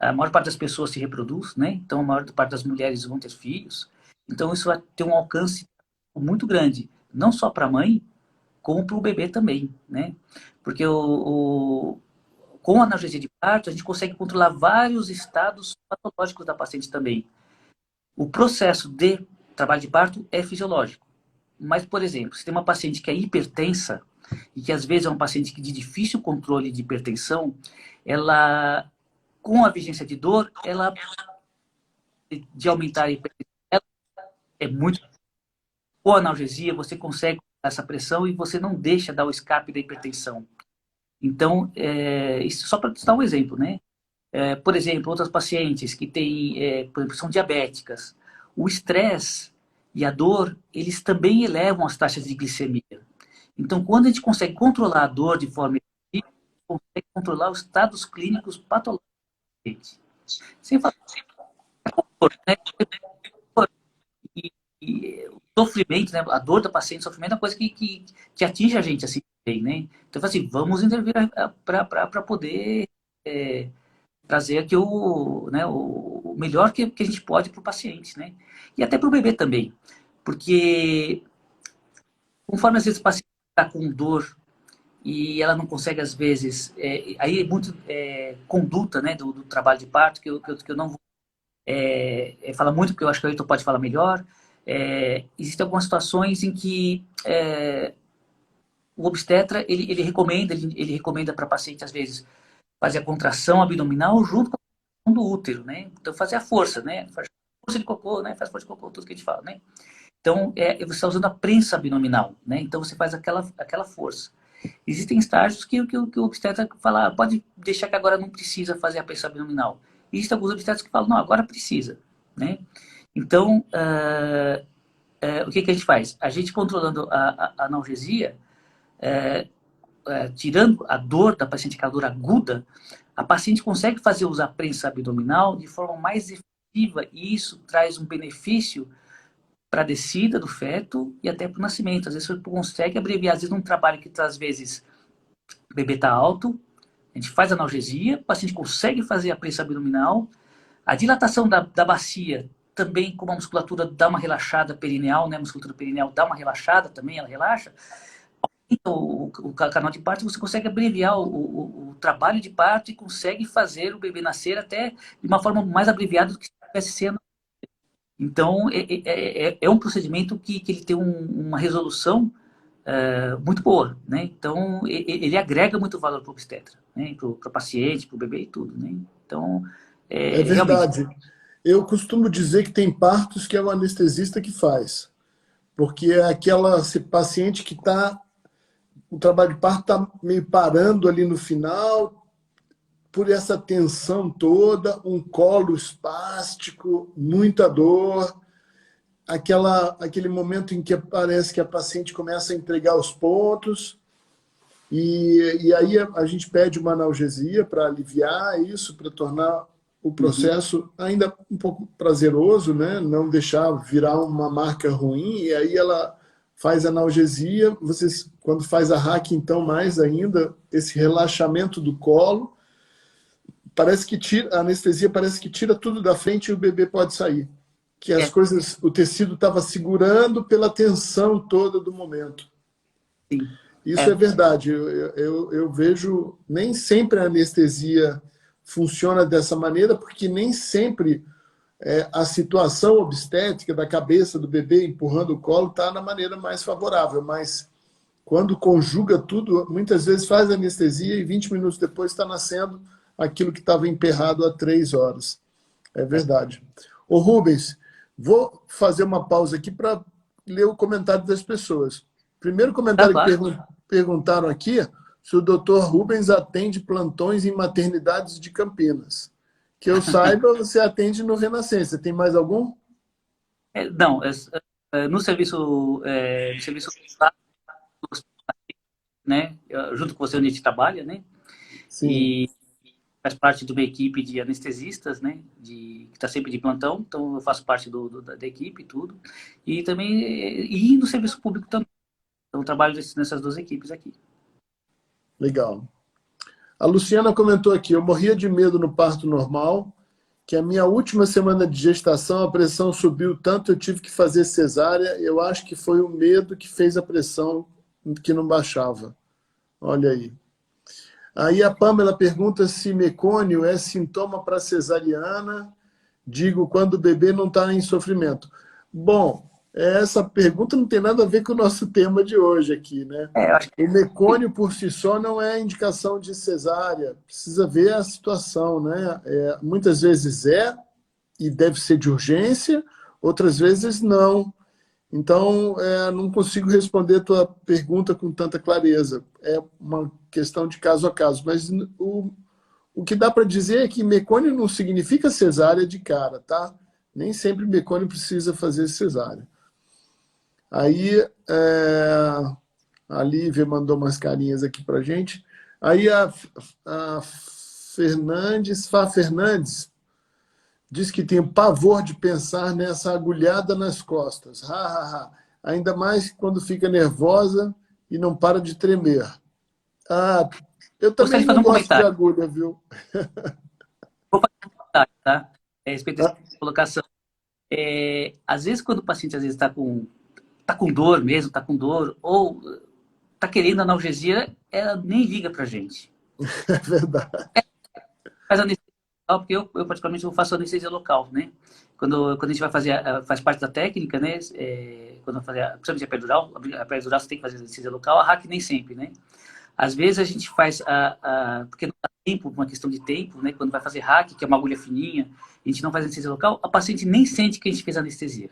S2: a maior parte das pessoas se reproduz, né? Então a maior parte das mulheres vão ter filhos, então isso vai ter um alcance muito grande, não só para a mãe, como para o bebê também, né? Porque com a analgesia de parto, a gente consegue controlar vários estados patológicos da paciente também. O processo de trabalho de parto é fisiológico. Mas, por exemplo, se tem uma paciente que é hipertensa, e que às vezes é um paciente de difícil controle de hipertensão, ela, com a vigência de dor, ela de aumentar a hipertensão, ela é muito. Com a analgesia, você consegue essa pressão e você não deixa dar o escape da hipertensão. Então, isso só para dar um exemplo, né? Por exemplo, outras pacientes que têm, por exemplo, são diabéticas, o estresse e a dor, eles também elevam as taxas de glicemia. Então, quando a gente consegue controlar a dor de forma efetiva, consegue controlar os estados clínicos patológicos. Sem falar, né? E o sofrimento, né? A dor da paciente, o sofrimento é uma coisa que atinge a gente assim bem, né? Então, assim, vamos intervir para poder trazer aqui o melhor que a gente pode para o paciente, né? E até para o bebê também. Porque conforme às vezes o paciente está com dor e ela não consegue, às vezes, aí é muito conduta, né, do trabalho de parto, que eu não vou falar muito, porque eu acho que o Ayrton pode falar melhor. Existem algumas situações em que o obstetra, ele recomenda para paciente, às vezes, fazer a contração abdominal junto com a contração do útero, né? Então, fazer a força, né? Faz força de cocô, né? Faz força de cocô, tudo que a gente fala, né? Então, você está usando a prensa abdominal, né? Então, você faz aquela força. Existem estágios que o obstetra fala, pode deixar que agora não precisa fazer a prensa abdominal. E existem alguns obstetras que falam, não, agora precisa, né? Então, o que a gente faz? A gente controlando a analgesia, tirando a dor da paciente, que é a dor aguda, a paciente consegue fazer usar a prensa abdominal de forma mais efetiva e isso traz um benefício para a descida do feto e até para o nascimento. Às vezes você consegue abreviar, às vezes num trabalho que às vezes o bebê está alto, a gente faz analgesia, o paciente consegue fazer a prensa abdominal, a dilatação da bacia também, como a musculatura dá uma relaxada perineal, né? A musculatura perineal dá uma relaxada também, ela relaxa. Então, o canal de parto, você consegue abreviar o trabalho de parto e consegue fazer o bebê nascer até de uma forma mais abreviada do que se estivesse sendo. Então, é um procedimento que ele tem uma resolução muito boa, né? Então, ele agrega muito valor para o obstetra, né? Para o paciente, para o bebê e tudo, né? Então,
S1: É
S2: realmente,
S1: verdade. Eu costumo dizer que tem partos que é o anestesista que faz, porque é aquela paciente que está, o trabalho de parto está meio parando ali no final, por essa tensão toda, um colo espástico, muita dor, aquele momento em que parece que a paciente começa a entregar os pontos, e aí a gente pede uma analgesia para aliviar isso, para tornar o
S2: uhum,
S1: processo ainda um pouco prazeroso, né? Não deixar virar uma marca ruim, e aí ela faz analgesia, vocês, quando faz a hack, então mais ainda, esse relaxamento do colo, parece que tira, a anestesia parece que tira tudo da frente e o bebê pode sair. Que as
S2: é,
S1: coisas, o tecido estava segurando pela tensão toda do momento.
S2: sim,
S1: Isso é
S2: é,
S1: verdade. Eu vejo, nem sempre a anestesia funciona dessa maneira, porque nem sempre a situação obstétrica da cabeça do bebê empurrando o colo está na maneira mais favorável. Mas quando conjuga tudo, muitas vezes faz anestesia e 20 minutos depois está nascendo aquilo que estava emperrado há 3 horas. É verdade. Ô Rubens, vou fazer uma pausa aqui para ler o comentário das pessoas. Primeiro
S2: tá
S1: comentário que
S2: claro.
S1: perguntaram aqui, se o doutor Rubens atende plantões em maternidades de Campinas. Que eu saiba, você atende no Renascença. Tem mais algum?
S2: Não, no serviço né, junto com você onde a gente trabalha, né,
S1: Sim,
S2: e faz parte de uma equipe de anestesistas, né, que está sempre de plantão, então eu faço parte da equipe e tudo, e também e no serviço público também, então eu trabalho nessas duas equipes aqui.
S1: legal. A Luciana comentou aqui, eu morria de medo no parto normal, que a minha última semana de gestação a pressão subiu tanto, eu tive que fazer cesárea. Eu acho que foi o medo que fez a pressão que não baixava. Olha aí. Aí a Pamela pergunta se mecônio é sintoma para cesariana, digo, quando o bebê não está em sofrimento. Bom, essa pergunta não tem nada a ver com o nosso tema de hoje aqui, né?
S2: Eu acho
S1: O mecônio por si só não é indicação de cesárea, precisa ver a situação, né? Muitas vezes e deve ser de urgência, outras vezes não. Então, não consigo responder a tua pergunta com tanta clareza. É uma questão de caso a caso. Mas o que dá para dizer é que mecônio não significa cesárea de cara, tá? Nem sempre mecônio precisa fazer cesárea. Aí, a Lívia mandou umas carinhas aqui para gente. Aí a Fá Fernandes diz que tem pavor de pensar nessa agulhada nas costas. Ha, ha, ha. Ainda mais quando fica nervosa e não para de tremer. Ah, eu
S2: gostaria
S1: também
S2: de fazer
S1: não
S2: um
S1: gosto de
S2: comentário,
S1: agulha, viu?
S2: vou fazer um comentário, tá? A respeito dessa
S1: Ah,
S2: colocação. Às vezes quando o paciente às vezes tá com dor mesmo, tá com dor, ou tá querendo analgesia, ela nem liga pra gente.
S1: é verdade.
S2: Faz anestesia, porque eu particularmente eu faço anestesia local, né? Quando a gente vai fazer, faz parte da técnica, né? Quando vai fazer, principalmente a perídural você tem que fazer anestesia local, a hack nem sempre, né? Às vezes a gente faz, porque não dá tempo, uma questão de tempo, né? Quando vai fazer hack, que é uma agulha fininha, a gente não faz anestesia local, a paciente nem sente que a gente fez anestesia.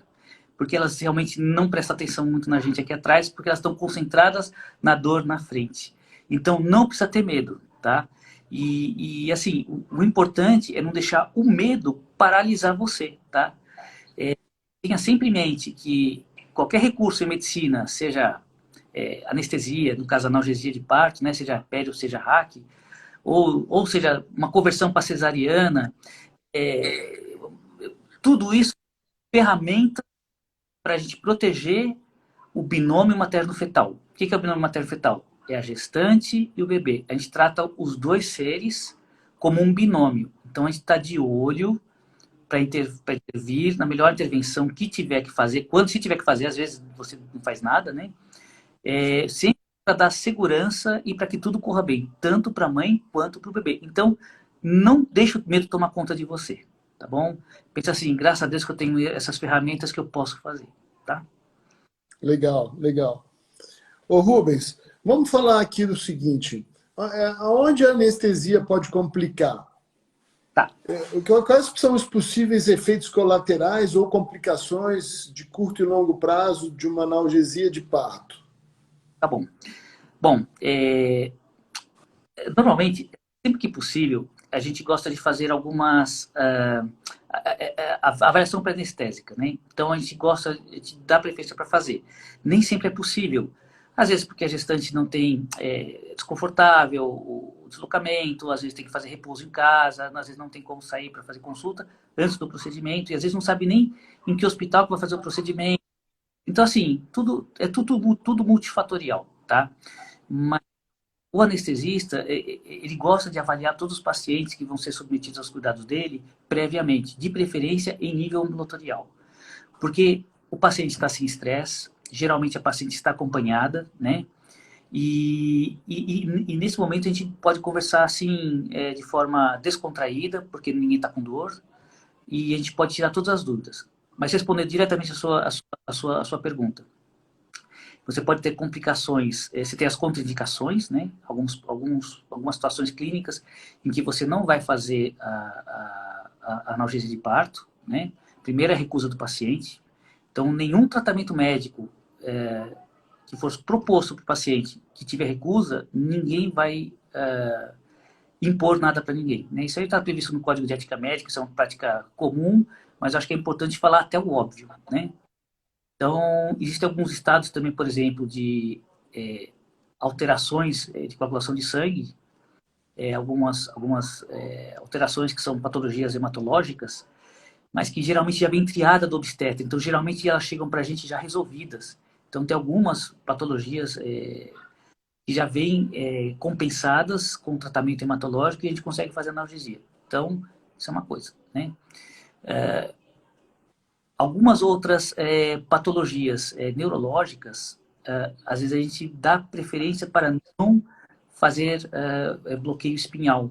S2: Porque elas realmente não prestam atenção muito na gente aqui atrás, porque elas estão concentradas na dor na frente. Então, não precisa ter medo, tá? E assim, o importante é não deixar o medo paralisar você, tá? Tenha sempre em mente que qualquer recurso em medicina, seja anestesia, no caso analgesia de parto, né, seja PERI ou seja hack, ou seja uma conversão para cesariana, é, tudo isso é ferramenta para a gente proteger o binômio materno-fetal. O que é o binômio materno-fetal? É a gestante e o bebê. A gente trata os dois seres como um binômio. Então a gente está de olho para intervir na melhor intervenção que tiver que fazer, quando se tiver que fazer, às vezes você não faz nada, né? Sempre para dar segurança e para que tudo corra bem, tanto para a mãe quanto para o bebê. Então, não deixe o medo tomar conta de você, tá bom? Pensa assim, graças a Deus que eu tenho essas ferramentas que eu posso fazer, tá?
S1: Legal, legal. Ô Rubens, vamos falar aqui do seguinte, aonde a anestesia pode complicar?
S2: Tá,
S1: Quais são os possíveis efeitos colaterais ou complicações de curto e longo prazo de uma analgesia de parto?
S2: tá bom. Bom, normalmente, sempre que possível, a gente gosta de fazer algumas avaliação pré-anestésica, né? Então a gente gosta de dar preferência para fazer. Nem sempre é possível. Às vezes porque a gestante não tem desconfortável o deslocamento, às vezes tem que fazer repouso em casa, às vezes não tem como sair para fazer consulta antes do procedimento e às vezes não sabe nem em que hospital que vai fazer o procedimento. Então assim, tudo multifatorial, tá? Mas o anestesista, ele gosta de avaliar todos os pacientes que vão ser submetidos aos cuidados dele previamente, de preferência em nível ambulatorial. Porque o paciente está sem estresse, geralmente a paciente está acompanhada, né? E nesse momento a gente pode conversar assim, de forma descontraída, porque ninguém está com dor, e a gente pode tirar todas as dúvidas. Mas responder diretamente a sua pergunta. Você pode ter complicações, você tem as contraindicações, né? Algumas situações clínicas em que você não vai fazer a analgesia de parto, né? Primeiro, a recusa do paciente. Então, nenhum tratamento médico que fosse proposto para o paciente que tiver recusa, ninguém vai impor nada para ninguém, né? Isso aí está previsto no Código de Ética Médica, isso é uma prática comum, mas acho que é importante falar até o óbvio, né? Então, existem alguns estados também, por exemplo, de alterações de coagulação de sangue, algumas alterações que são patologias hematológicas, mas que geralmente já vem triada do obstetra. Então, geralmente elas chegam para a gente já resolvidas. Então, tem algumas patologias que já vêm compensadas com tratamento hematológico e a gente consegue fazer analgesia. Então, isso é uma coisa, né? Algumas outras patologias neurológicas, às vezes a gente dá preferência para não fazer bloqueio espinhal.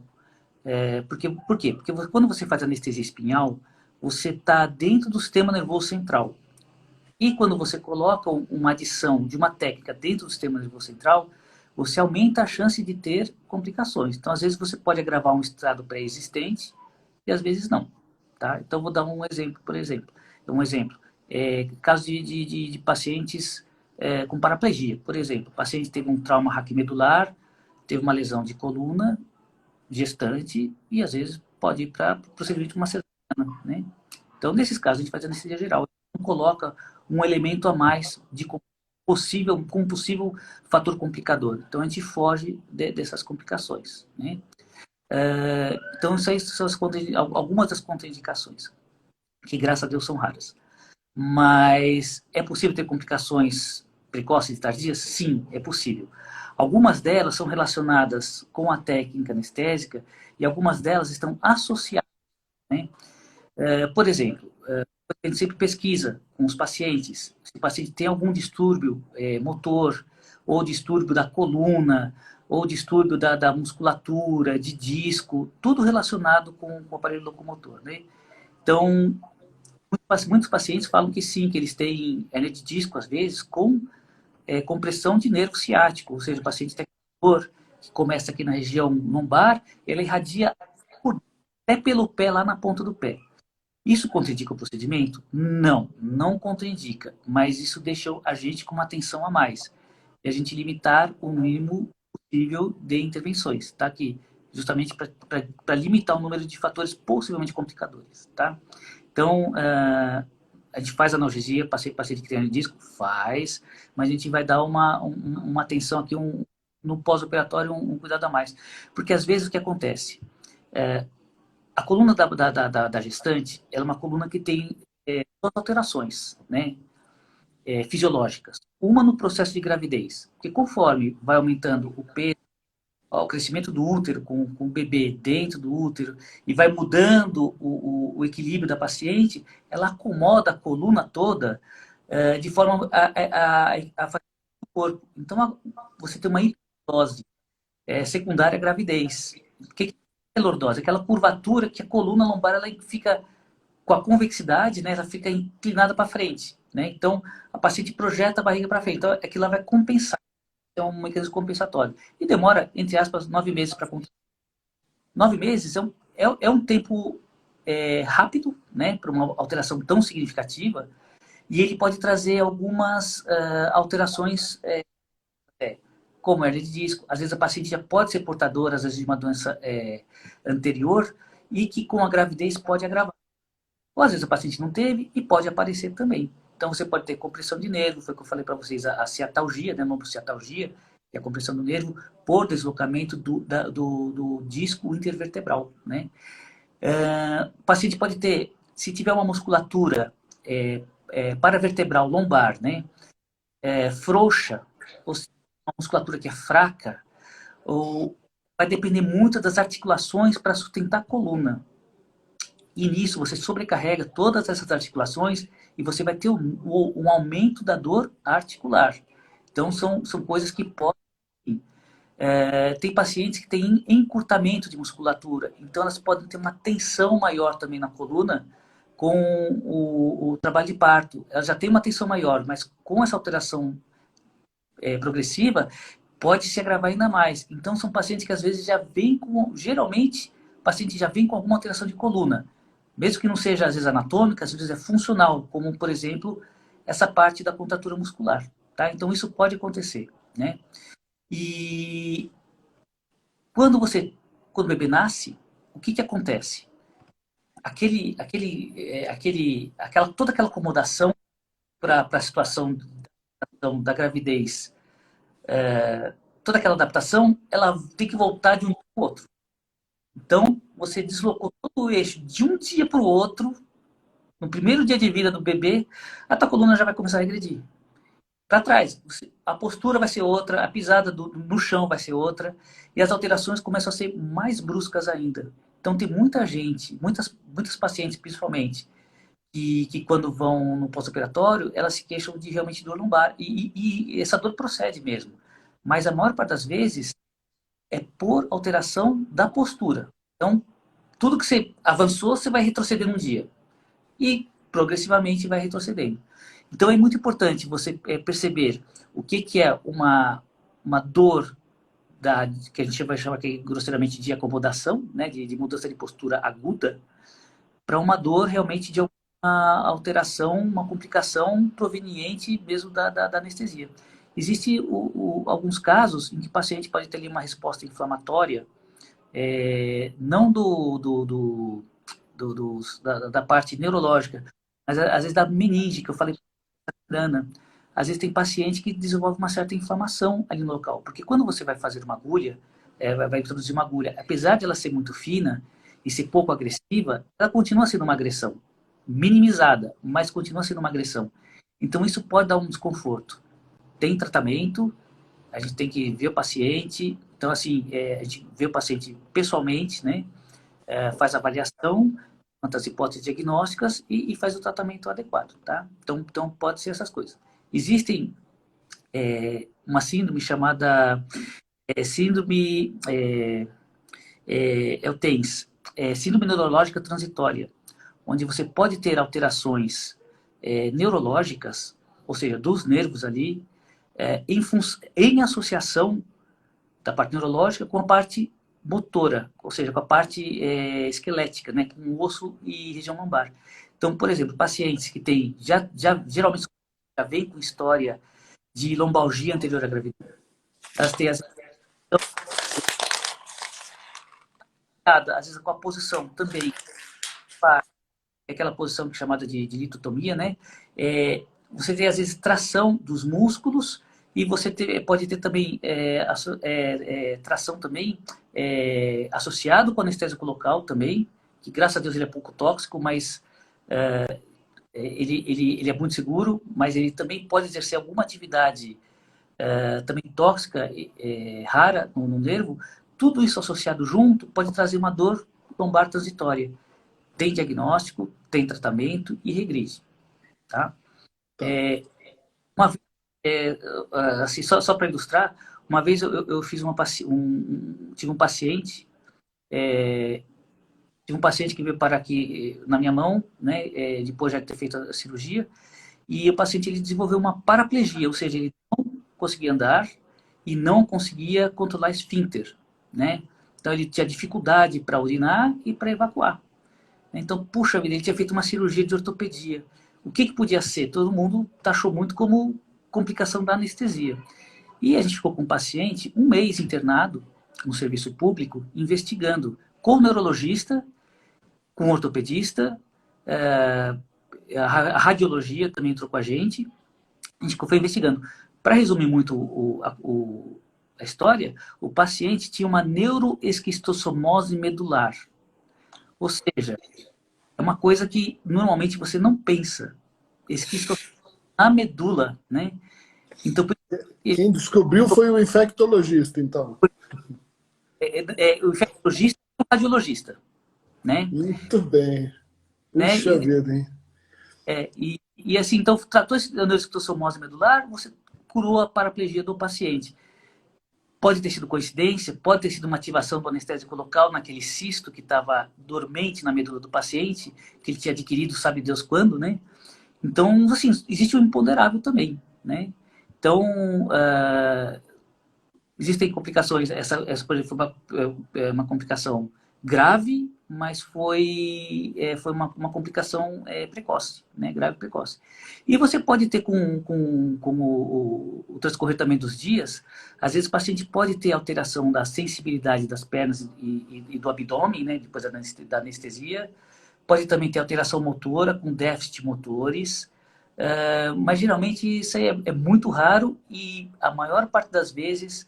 S2: Por quê? Porque quando você faz anestesia espinhal, você está dentro do sistema nervoso central. E quando você coloca uma adição de uma técnica dentro do sistema nervoso central, você aumenta a chance de ter complicações. Então, às vezes, você pode agravar um estado pré-existente e às vezes não. Tá? Então, vou dar um exemplo, por exemplo. Caso de pacientes com paraplegia, por exemplo. O paciente teve um trauma raquimedular, teve uma lesão de coluna, gestante, e às vezes pode ir para o procedimento de uma cesariana, né? Então, nesses casos, a gente faz anestesia geral. Não coloca um elemento a mais com possível fator complicador. Então, a gente foge dessas complicações, né? Então, isso aí são algumas das contraindicações, que graças a Deus são raras. Mas é possível ter complicações precoces e tardias? Sim, é possível. Algumas delas são relacionadas com a técnica anestésica e algumas delas estão associadas, né? Por exemplo, a gente sempre pesquisa com os pacientes se o paciente tem algum distúrbio motor ou distúrbio da coluna ou distúrbio da musculatura, de disco, tudo relacionado com o aparelho locomotor, né? Então, muitos pacientes falam que sim, que eles têm hernia de disco, às vezes, com compressão de nervo ciático, ou seja, o paciente tem dor que começa aqui na região lombar, ela irradia até pelo pé, lá na ponta do pé. Isso contraindica o procedimento? Não, não contraindica, mas isso deixa a gente com uma atenção a mais. E a gente limitar o mínimo possível de intervenções, tá? Aqui, justamente para limitar o número de fatores possivelmente complicadores, tá? Então, a gente faz analgesia, paciente que tem hernia de disco, faz, mas a gente vai dar uma atenção aqui, no pós-operatório, um cuidado a mais. Porque às vezes o que acontece? A coluna da gestante, ela é uma coluna que tem duas alterações, né, fisiológicas. Uma no processo de gravidez, porque conforme vai aumentando o peso, o crescimento do útero com o bebê dentro do útero e vai mudando o equilíbrio da paciente, ela acomoda a coluna toda de forma a fazer o corpo. Então, você tem uma hipertose secundária à gravidez. O que é lordose? Aquela curvatura que a coluna lombar ela fica com a convexidade, né, ela fica inclinada para frente, né? Então, a paciente projeta a barriga para frente. Então, aquilo lá vai compensar. É um mecanismo compensatório. E demora, entre aspas, 9 meses para acontecer. 9 meses é um tempo rápido, né, para uma alteração tão significativa, e ele pode trazer algumas alterações, como hernia de disco. Às vezes a paciente já pode ser portadora, às vezes, de uma doença anterior, e que com a gravidez pode agravar. Ou às vezes a paciente não teve e pode aparecer também. Então você pode ter compressão de nervo, foi o que eu falei para vocês, a ciatalgia, né, lombociatalgia, que é a compressão do nervo por deslocamento do disco intervertebral, né? O paciente pode ter, se tiver uma musculatura paravertebral lombar, né, frouxa, ou seja, uma musculatura que é fraca, ou vai depender muito das articulações para sustentar a coluna. E nisso você sobrecarrega todas essas articulações e você vai ter um aumento da dor articular. Então, são coisas que podem... tem pacientes que têm encurtamento de musculatura, então elas podem ter uma tensão maior também na coluna com o trabalho de parto. Elas já têm uma tensão maior, mas com essa alteração progressiva, pode se agravar ainda mais. Então, são pacientes que às vezes já vêm com... Geralmente, o paciente já vem com alguma alteração de coluna. Mesmo que não seja, às vezes, anatômica, às vezes é funcional, como, por exemplo, essa parte da contratura muscular. Tá? Então, isso pode acontecer, né? E quando o bebê nasce, o que acontece? Toda aquela acomodação para a situação da gravidez, toda aquela adaptação, ela tem que voltar de um para o outro. Então, você deslocou todo o eixo de um dia para o outro, no primeiro dia de vida do bebê, a tua coluna já vai começar a regredir. Para trás, a postura vai ser outra, a pisada no chão vai ser outra, e as alterações começam a ser mais bruscas ainda. Então, tem muita gente, muitas pacientes principalmente, que quando vão no pós-operatório, elas se queixam de realmente dor lombar, e essa dor procede mesmo. Mas a maior parte das vezes é por alteração da postura. Então, tudo que você avançou, você vai retroceder um dia. E progressivamente vai retrocedendo. Então é muito importante você perceber o que é uma dor que a gente vai chamar aqui, grosseiramente de acomodação, né, de mudança de postura aguda, para uma dor realmente de uma alteração, uma complicação proveniente mesmo da anestesia. Existem alguns casos em que o paciente pode ter ali uma resposta inflamatória, não da parte neurológica, mas às vezes da meninge, que eu falei, às vezes tem paciente que desenvolve uma certa inflamação ali no local, porque quando você vai fazer uma agulha, vai introduzir uma agulha, apesar de ela ser muito fina e ser pouco agressiva, ela continua sendo uma agressão, minimizada, mas continua sendo uma agressão. Então isso pode dar um desconforto. Tem tratamento, a gente tem que ver o paciente, então assim, a gente vê o paciente pessoalmente, né? Faz a avaliação, quantas hipóteses diagnósticas e faz o tratamento adequado, tá? Então pode ser essas coisas. Existem uma síndrome chamada síndrome é o TENS, síndrome neurológica transitória, onde você pode ter alterações neurológicas, ou seja, dos nervos ali, em associação da parte neurológica com a parte motora, ou seja, com a parte esquelética, né, com o osso e região lombar. Então, por exemplo, pacientes que têm, geralmente já vem com história de lombalgia anterior à gravidez, elas têm às vezes com a posição também, aquela posição que é chamada de litotomia, né? Você tem às vezes tração dos músculos e você pode ter também tração também associado com anestésico local também, que graças a Deus ele é pouco tóxico, mas ele é muito seguro, mas ele também pode exercer alguma atividade também tóxica, rara no nervo. Tudo isso associado junto pode trazer uma dor lombar transitória. Tem diagnóstico, tem tratamento e regride. Tá?
S1: Tá.
S2: Uma vez, assim, só para ilustrar, uma vez eu fiz tive um paciente, que veio parar aqui na minha mão, né, depois já de ter feito a cirurgia, e o paciente ele desenvolveu uma paraplegia, ou seja, ele não conseguia andar e não conseguia controlar esfíncter, né? Então ele tinha dificuldade para urinar e para evacuar. Então, puxa vida, ele tinha feito uma cirurgia de ortopedia. O que podia ser? Todo mundo taxou muito como complicação da anestesia. E a gente ficou com o paciente um mês internado no serviço público, investigando com o neurologista, com o ortopedista, a radiologia também entrou com a gente foi investigando. Para resumir muito a história, o paciente tinha uma neuroesquistossomose medular. Ou seja, é uma coisa que normalmente você não pensa. Esquistossomose na medula, né? Então,
S1: quem descobriu foi o infectologista, então.
S2: O infectologista e o radiologista, né?
S1: Muito bem.
S2: Né?
S1: Puxa vida, hein?
S2: E assim, então, tratou esse neuroesquistossomose medular, você curou a paraplegia do paciente. Pode ter sido coincidência, pode ter sido uma ativação do anestésico local naquele cisto que estava dormente na medula do paciente, que ele tinha adquirido, sabe Deus quando, né? Então, assim, existe o imponderável também, né? Então, existem complicações. Essa por exemplo, foi uma complicação grave, mas foi uma complicação precoce, né? Grave e precoce. E você pode ter, com o transcorrer também dos dias, às vezes o paciente pode ter alteração da sensibilidade das pernas e do abdômen, né? Depois da anestesia. Pode também ter alteração motora, com déficit motores. Mas geralmente isso aí é muito raro e a maior parte das vezes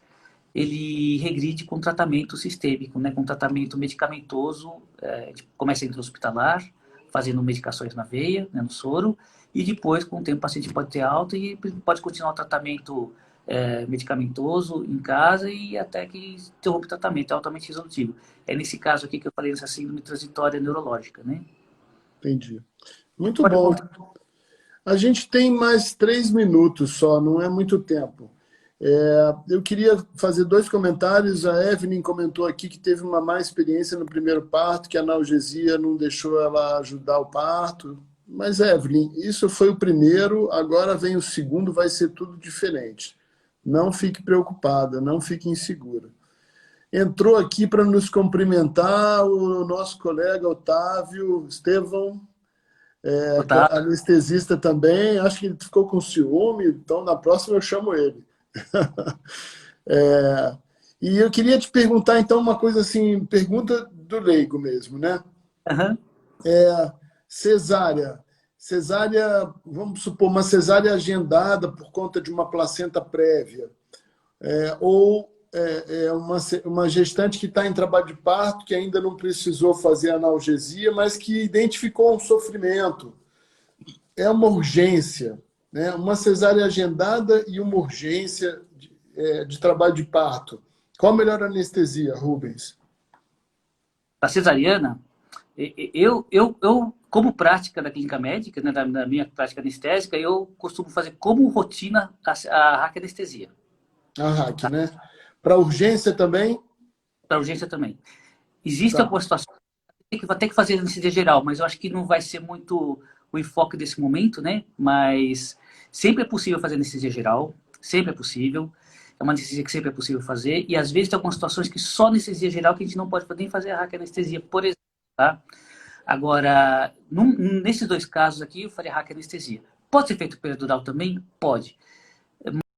S2: ele regride com tratamento sistêmico, né? Com tratamento medicamentoso, começa intra-hospitalar, fazendo medicações na veia, né? No soro, e depois, com o tempo, o paciente pode ter alta e pode continuar o tratamento medicamentoso em casa e até que interrompe o tratamento, é altamente resolutivo. É nesse caso aqui que eu falei dessa síndrome transitória neurológica, né?
S1: Entendi. Muito bom. A gente tem mais 3 minutos só, não é muito tempo. Eu queria fazer 2 comentários. A Evelyn comentou aqui que teve uma má experiência no primeiro parto, que a analgesia não deixou ela ajudar o parto. Mas, Evelyn, isso foi o primeiro, agora vem o segundo, vai ser tudo diferente. Não fique preocupada, não fique insegura. Entrou aqui para nos cumprimentar o nosso colega Otávio Estevão, anestesista também. Acho que ele ficou com ciúme, então na próxima eu chamo ele. E eu queria te perguntar, então, uma coisa assim, pergunta do leigo mesmo, né?
S2: Uhum.
S1: Cesárea, vamos supor, uma cesárea agendada por conta de uma placenta prévia, ou uma gestante que está em trabalho de parto, que ainda não precisou fazer analgesia, mas que identificou um sofrimento. É uma urgência, né? Uma cesárea agendada e uma urgência de trabalho de parto. Qual a melhor anestesia, Rubens?
S2: A cesariana, eu como prática da clínica médica, né, da minha prática anestésica, eu costumo fazer como rotina a raquianestesia.
S1: A RAC, né? Para urgência também?
S2: Para urgência também. Existe
S1: Tá.
S2: alguma situação que vai ter que fazer anestesia geral, mas eu acho que não vai ser muito o enfoque desse momento, né? Mas sempre é possível fazer anestesia geral, sempre é possível. É uma anestesia que sempre é possível fazer. E às vezes tem algumas situações que só anestesia geral que a gente não pode nem fazer a raquianestesia, por exemplo, tá? Agora, nesses dois casos aqui, eu faria raquianestesia. Pode ser feito peridural também? Pode.